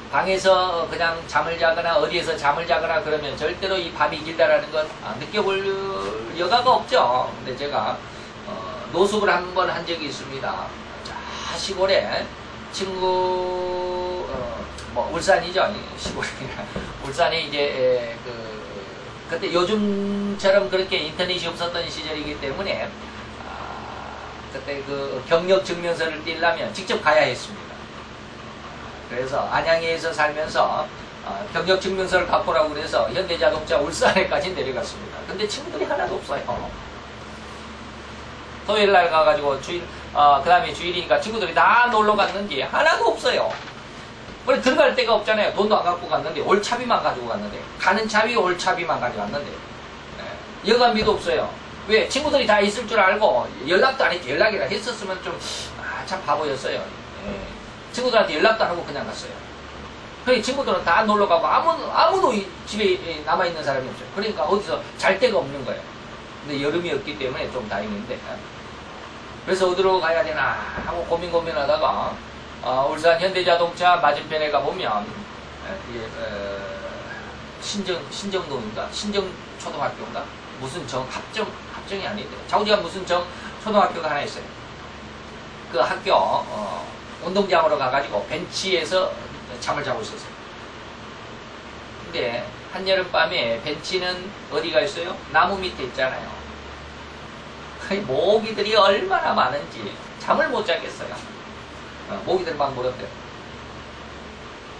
방에서 그냥 잠을 자거나 어디에서 잠을 자거나 그러면 절대로 이 밤이 길다라는 건 느껴볼 여가가 없죠. 근데 제가 노숙을 한번 한 적이 있습니다. 자, 시골에 친구 뭐 울산이죠. 시골이라 울산에 이제 그때 요즘처럼 그렇게 인터넷이 없었던 시절이기 때문에 그때 그 경력 증명서를 떼려면 직접 가야 했습니다. 그래서 안양에서 살면서 경력증명서를 갖고 오라고 그래서 현대자동차 울산에까지 내려갔습니다. 근데 친구들이 하나도 없어요. 토요일날 가가지고 그 다음에 주일이니까 친구들이 다 놀러 갔는지 하나도 없어요. 그래 들어갈 데가 없잖아요. 돈도 안 갖고 갔는데 올차비만 가지고 갔는데 가는 차비 올차비만 가지고 갔는데 여간비도 없어요. 왜? 친구들이 다 있을 줄 알고 연락도 안 했죠. 연락이라 했었으면 좀 참 바보였어요. 친구들한테 연락도 안 하고 그냥 갔어요. 그러니까 친구들은 다 놀러 가고 아무도 집에 남아있는 사람이 없어요. 그러니까 어디서 잘 데가 없는 거예요. 근데 여름이었기 때문에 좀 다행인데 그래서 어디로 가야 되나 하고 고민하다가 울산 현대자동차 맞은편에 가보면 신정동인가? 신정초등학교인가? 무슨 합정이 아닌데 자우지가 무슨 초등학교가 하나 있어요. 그 학교 운동장으로 가가지고 벤치에서 잠을 자고 있었어요. 근데 한여름밤에 벤치는 어디가 있어요? 나무 밑에 있잖아요. 모기들이 얼마나 많은지 잠을 못 자겠어요. 모기들 막 물었대요.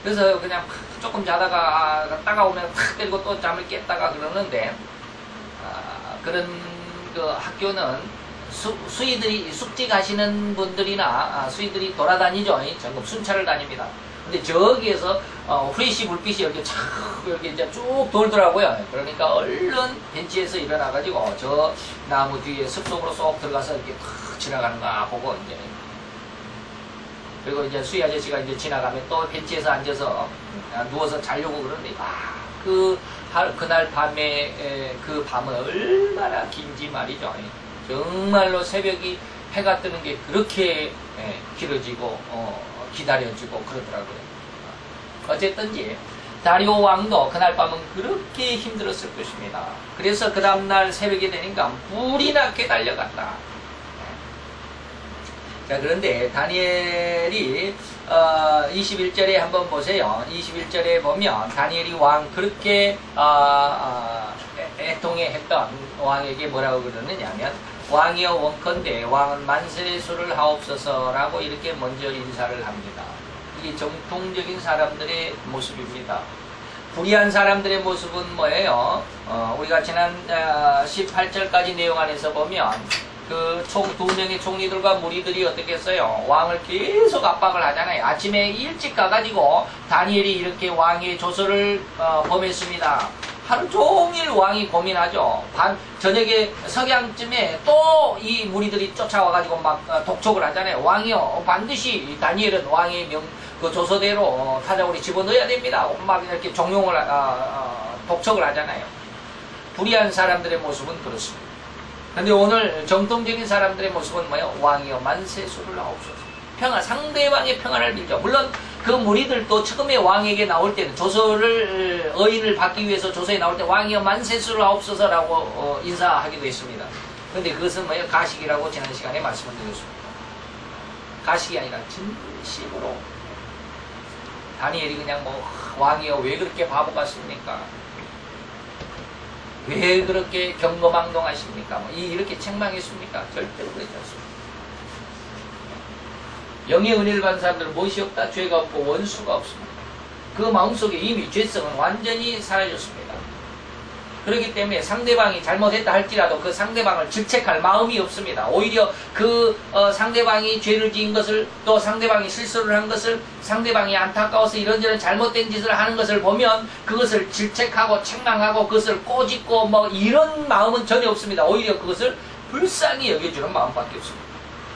그래서 그냥 조금 자다가 따가우면 팍 때리고 또 잠을 깼다가 그러는데 그런 그 학교는 수의들이 숙지 가시는 분들이나 수의들이 돌아다니죠. 전부 순찰을 다닙니다. 근데 저기에서 후레쉬 불빛이 이렇게 이렇게 이제 쭉 돌더라고요. 그러니까 얼른 벤치에서 일어나가지고 저 나무 뒤에 숲속으로 쏙 들어가서 이렇게 탁 지나가는 거 보고 이제 그리고 이제 수의 아저씨가 이제 지나가면 또 벤치에서 앉아서 누워서 자려고 그러는데 그날 밤에 그 밤은 얼마나 긴지 말이죠. 정말로 새벽이 해가 뜨는 게 그렇게 길어지고 기다려지고 그러더라고요. 어쨌든지 다리오 왕도 그날 밤은 그렇게 힘들었을 것입니다. 그래서 그 다음날 새벽이 되니까 불이 나게 달려갔다. 자, 그런데 다니엘이 21절에 한번 보세요. 21절에 보면 다니엘이 왕 그렇게 애통해 했던 왕에게 뭐라고 그러느냐면 왕이여 원컨대 왕은 만세수를 하옵소서라고 이렇게 먼저 인사를 합니다. 이게 정통적인 사람들의 모습입니다. 불의한 사람들의 모습은 뭐예요? 우리가 지난 18절까지 내용 안에서 보면 그 두 명의 총리들과 무리들이 어떻게 했어요? 왕을 계속 압박을 하잖아요. 아침에 일찍 가가지고 다니엘이 이렇게 왕의 조서를 범했습니다. 하루 종일 왕이 고민하죠. 저녁에 석양쯤에 또 이 무리들이 쫓아와가지고 막 독촉을 하잖아요. 왕이요, 반드시 다니엘은 왕의 그 조서대로 타작으로 집어넣어야 됩니다. 막 이렇게 종용을 독촉을 하잖아요. 불의한 사람들의 모습은 그렇습니다. 근데 오늘 정통적인 사람들의 모습은 뭐예요? 왕이요, 만세수를 하옵소서. 상대방의 평안을 빌죠. 물론 그 무리들도 처음에 왕에게 나올 때는 조서를 의인을 받기 위해서 조서에 나올 때 왕이요, 만세수를 하옵소서라고 인사하기도 했습니다. 근데 그것은 뭐예요? 가식이라고 지난 시간에 말씀을 드렸습니다. 가식이 아니라 진심으로 다니엘이 그냥 왕이요, 왜 그렇게 바보 같습니까? 왜 그렇게 경거망동하십니까? 이렇게 책망했습니까? 절대로 그러지 않습니다. 영의 은혜를 받은 사람들은 무엇이 없다? 죄가 없고 원수가 없습니다. 그 마음속에 이미 죄성은 완전히 사라졌습니다. 그렇기 때문에 상대방이 잘못했다 할지라도 그 상대방을 질책할 마음이 없습니다. 오히려 그 상대방이 죄를 지은 것을, 또 상대방이 실수를 한 것을, 상대방이 안타까워서 이런저런 잘못된 짓을 하는 것을 보면 그것을 질책하고 책망하고 그것을 꼬집고 이런 마음은 전혀 없습니다. 오히려 그것을 불쌍히 여겨주는 마음밖에 없습니다.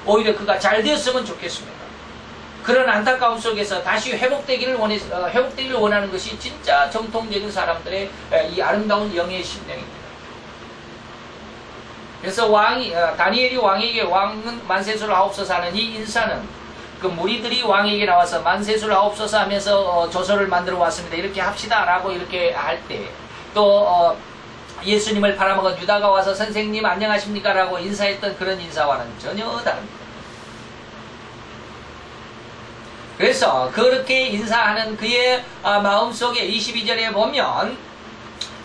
오히려 그가 잘 되었으면 좋겠습니다. 그런 안타까움 속에서 다시 회복되기를 원하는 것이 진짜 정통적인 사람들의 이 아름다운 영의 심령입니다. 그래서 다니엘이 왕에게 왕은 만세수를 하옵소서 하는 이 인사는 그 무리들이 왕에게 나와서 만세수를 하옵소서 하면서 조서를 만들어 왔습니다. 이렇게 합시다 라고 이렇게 할 때, 또 예수님을 팔아먹은 유다가 와서 선생님 안녕하십니까 라고 인사했던 그런 인사와는 전혀 다릅니다. 그래서 그렇게 인사하는 그의 마음속에 22절에 보면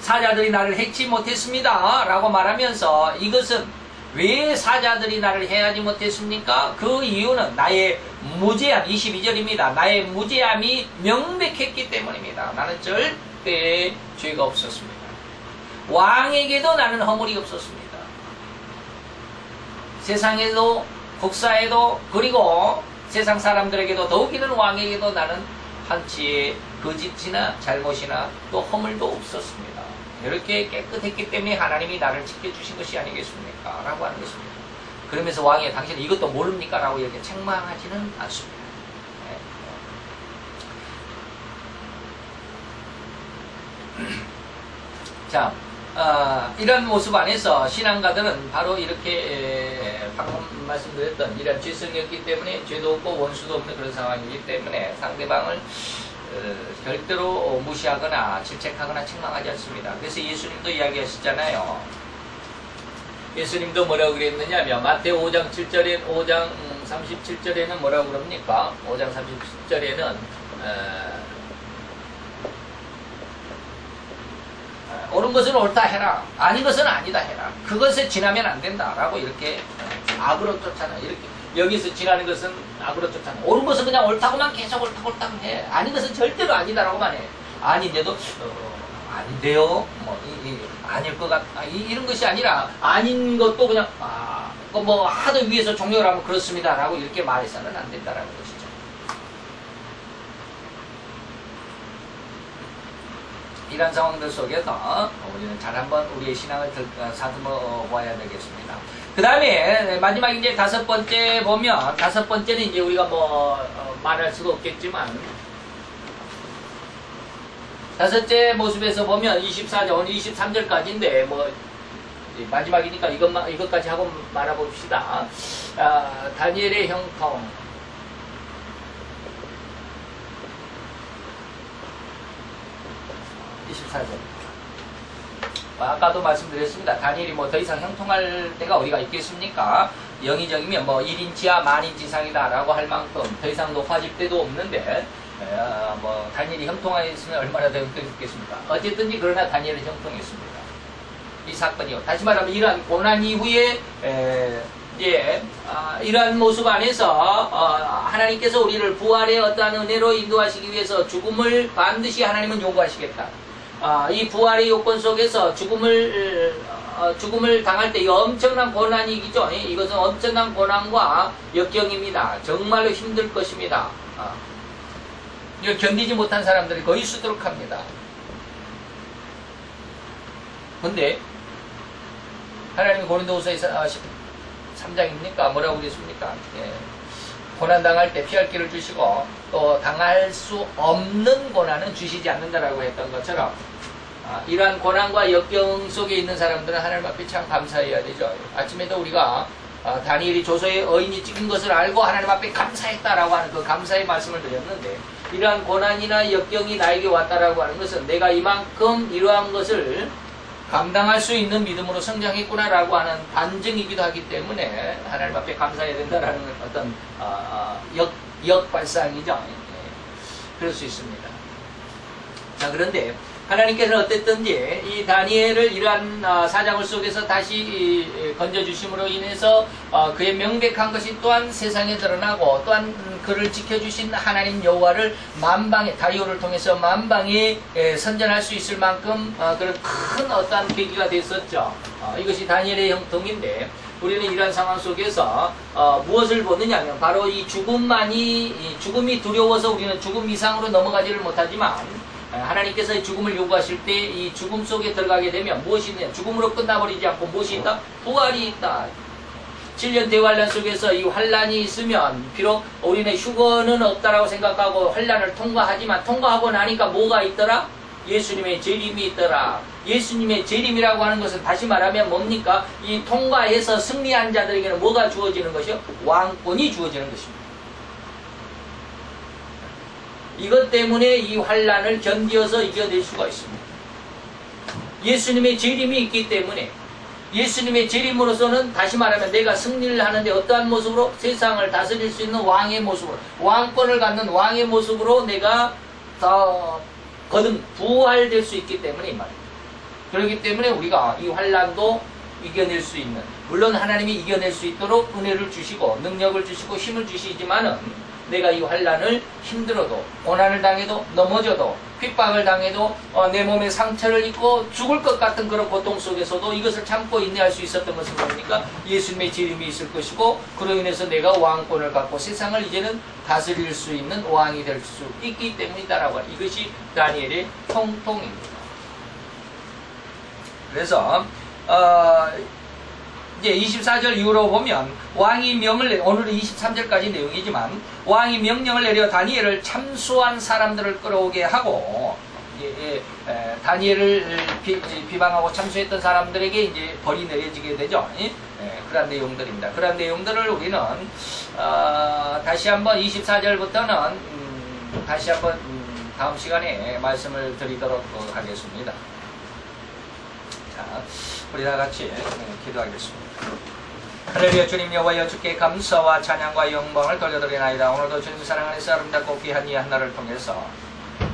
사자들이 나를 해치 못했습니다 라고 말하면서, 이것은 왜 사자들이 나를 해하지 못했습니까? 그 이유는 나의 무죄함, 22절입니다. 나의 무죄함이 명백했기 때문입니다. 나는 절대 죄가 없었습니다. 왕에게도 나는 허물이 없었습니다. 세상에도 국사에도 그리고 세상 사람들에게도 더욱이는 왕에게도 나는 한치의 거짓이나 잘못이나 또 허물도 없었습니다. 이렇게 깨끗했기 때문에 하나님이 나를 지켜주신 것이 아니겠습니까? 라고 하는 것입니다. 그러면서 왕이 당신은 이것도 모릅니까? 라고 이렇게 책망하지는 않습니다. 네. 자, 이런 모습 안에서 신앙가들은 바로 이렇게 방금 말씀드렸던 이런 죄성이었기 때문에 죄도 없고 원수도 없는 그런 상황이기 때문에 상대방을 절대로 무시하거나 질책하거나 책망하지 않습니다. 그래서 예수님도 이야기하시잖아요. 예수님도 뭐라고 그랬느냐면 마태오 5장 37절에는 뭐라고 그럽니까? 5장 37절에는 옳은 것은 옳다 해라, 아닌 것은 아니다 해라, 그것에 지나면 안 된다 라고 이렇게 악으로 쫓아나. 이렇게 여기서 지나는 것은 악으로 쫓아나. 옳은 것은 그냥 옳다고만 계속 옳다고 해. 아닌 것은 절대로 아니다라고만 해. 아닌데도 아닌데요, 아닐 것 같아, 이런 것이 아니라 아닌 것도 그냥 하도 위에서 종료를 하면 그렇습니다 라고 이렇게 말해서는 안 된다라는 것이죠. 이런 상황들 속에서 우리는 잘 한번 우리의 신앙을 다듬어 봐야 되겠습니다. 그 다음에 마지막 이제 다섯 번째 보면, 다섯 번째는 이제 우리가 말할 수가 없겠지만, 다섯째 모습에서 보면 24절, 오늘 23절까지인데 마지막이니까 이것까지 하고 말아봅시다. 다니엘의 형통. 24절. 아까도 말씀드렸습니다. 다니엘이 더 이상 형통할 때가 어디가 있겠습니까? 영의적이면 1인치야 만인치상이다 라고 할 만큼 더 이상 높아질 때도 없는데, 다니엘이 형통하였으면 얼마나 더 형통했겠습니까? 어쨌든지 그러나 다니엘은 형통했습니다. 이 사건이요. 다시 말하면 이러한 고난 이후에 이제 이러한 모습 안에서 하나님께서 우리를 부활의 어떠한 은혜로 인도하시기 위해서 죽음을 반드시 하나님은 요구하시겠다. 이 부활의 요건 속에서 죽음을 당할 때 이 엄청난 고난이죠. 이것은 엄청난 고난과 역경입니다. 정말로 힘들 것입니다. 이걸 견디지 못한 사람들이 거의 수두룩합니다. 근데 하나님이 고린도후서에서 3장입니까? 뭐라고 그랬습니까? 예. 고난당할 때 피할 길을 주시고 또 당할 수 없는 고난은 주시지 않는다라고 했던 것처럼 이러한 고난과 역경 속에 있는 사람들은 하나님 앞에 참 감사해야 되죠. 아침에도 우리가 다니엘이 조서에 어인이 찍은 것을 알고 하나님 앞에 감사했다라고 하는 그 감사의 말씀을 드렸는데, 이러한 고난이나 역경이 나에게 왔다라고 하는 것은 내가 이만큼 이러한 것을 감당할 수 있는 믿음으로 성장했구나라고 하는 반증이기도 하기 때문에 하나님 앞에 감사해야 된다라는 어떤 역발상이죠. 그럴 수 있습니다. 자, 그런데 하나님께서는 어땠든지 이 다니엘을 이러한 사자굴 속에서 다시 건져주심으로 인해서 그의 명백한 것이 또한 세상에 드러나고, 또한 그를 지켜주신 하나님 여호와를 만방에, 다리오를 통해서 만방에 선전할 수 있을 만큼 그런 큰 어떠한 계기가 됐었죠. 이것이 다니엘의 형통인데, 우리는 이러한 상황 속에서 무엇을 보느냐 하면 바로 이 죽음이 두려워서 우리는 죽음 이상으로 넘어가지를 못하지만, 하나님께서 죽음을 요구하실 때 이 죽음 속에 들어가게 되면 무엇이 있느냐? 죽음으로 끝나버리지 않고 무엇이 있다? 부활이 있다. 7년 대환란 속에서 이 환란이 있으면 비록 우리는 휴거는 없다라고 생각하고 환란을 통과하지만, 통과하고 나니까 뭐가 있더라? 예수님의 재림이 있더라. 예수님의 재림이라고 하는 것은 다시 말하면 뭡니까? 이 통과해서 승리한 자들에게는 뭐가 주어지는 것이요? 왕권이 주어지는 것입니다. 이것 때문에 이 환란을 견디어서 이겨낼 수가 있습니다. 예수님의 재림이 있기 때문에, 예수님의 재림으로서는 다시 말하면 내가 승리를 하는데 어떠한 모습으로? 세상을 다스릴 수 있는 왕의 모습으로, 왕권을 갖는 왕의 모습으로 내가 부활될 수 있기 때문에 이 말입니다. 그렇기 때문에 우리가 이 환란도 이겨낼 수 있는, 물론 하나님이 이겨낼 수 있도록 은혜를 주시고 능력을 주시고 힘을 주시지만은, 내가 이 환란을 힘들어도, 고난을 당해도, 넘어져도, 핍박을 당해도, 내 몸에 상처를 입고 죽을 것 같은 그런 고통 속에서도 이것을 참고 인내할 수 있었던 것은 뭡니까? 예수님의 재림이 있을 것이고, 그로 인해서 내가 왕권을 갖고 세상을 이제는 다스릴 수 있는 왕이 될 수 있기 때문이다라고 하는, 이것이 다니엘의 형통입니다. 그래서 이제 24절 이후로 보면 왕이 명을 오늘은 23절까지 내용이지만, 왕이 명령을 내려 다니엘을 참수한 사람들을 끌어오게 하고, 다니엘을 비방하고 참수했던 사람들에게 이제 벌이 내려지게 되죠. 그런 내용들입니다. 그런 내용들을 우리는 다시 한번 24절부터는 다시 한번 다음 시간에 말씀을 드리도록 하겠습니다. 자, 우리 다 같이 기도하겠습니다. 할렐루야. 주님 여호와여, 주께 감사와 찬양과 영광을 돌려드리나이다. 오늘도 주님 사랑 안에서 아름답고 귀한 이 한날을 통해서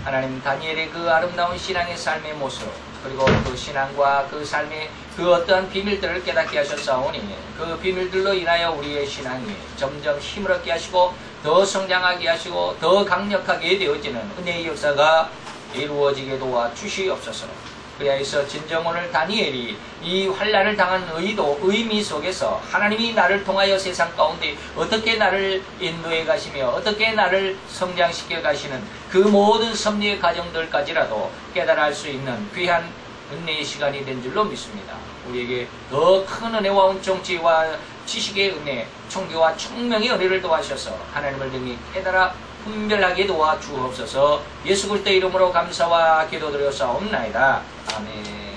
하나님, 다니엘의 그 아름다운 신앙의 삶의 모습, 그리고 그 신앙과 그 삶의 그 어떠한 비밀들을 깨닫게 하셨사오니, 그 비밀들로 인하여 우리의 신앙이 점점 힘을 얻게 하시고 더 성장하게 하시고 더 강력하게 되어지는 은혜의 역사가 이루어지게 도와주시옵소서. 그리하여서 진정 오늘 다니엘이 이 환난을 당한 의미 속에서 하나님이 나를 통하여 세상 가운데 어떻게 나를 인도해 가시며 어떻게 나를 성장시켜 가시는 그 모든 섭리의 과정들까지라도 깨달을 수 있는 귀한 은혜의 시간이 된 줄로 믿습니다. 우리에게 더 큰 은혜와 은총치와 지식의 은혜, 총교와 총명의 은혜를 도와주셔서 하나님을 등이 깨달아 분별하게 도와주옵소서. 예수 그리스도의 이름으로 감사와 기도드려 싸움나이다. 아멘.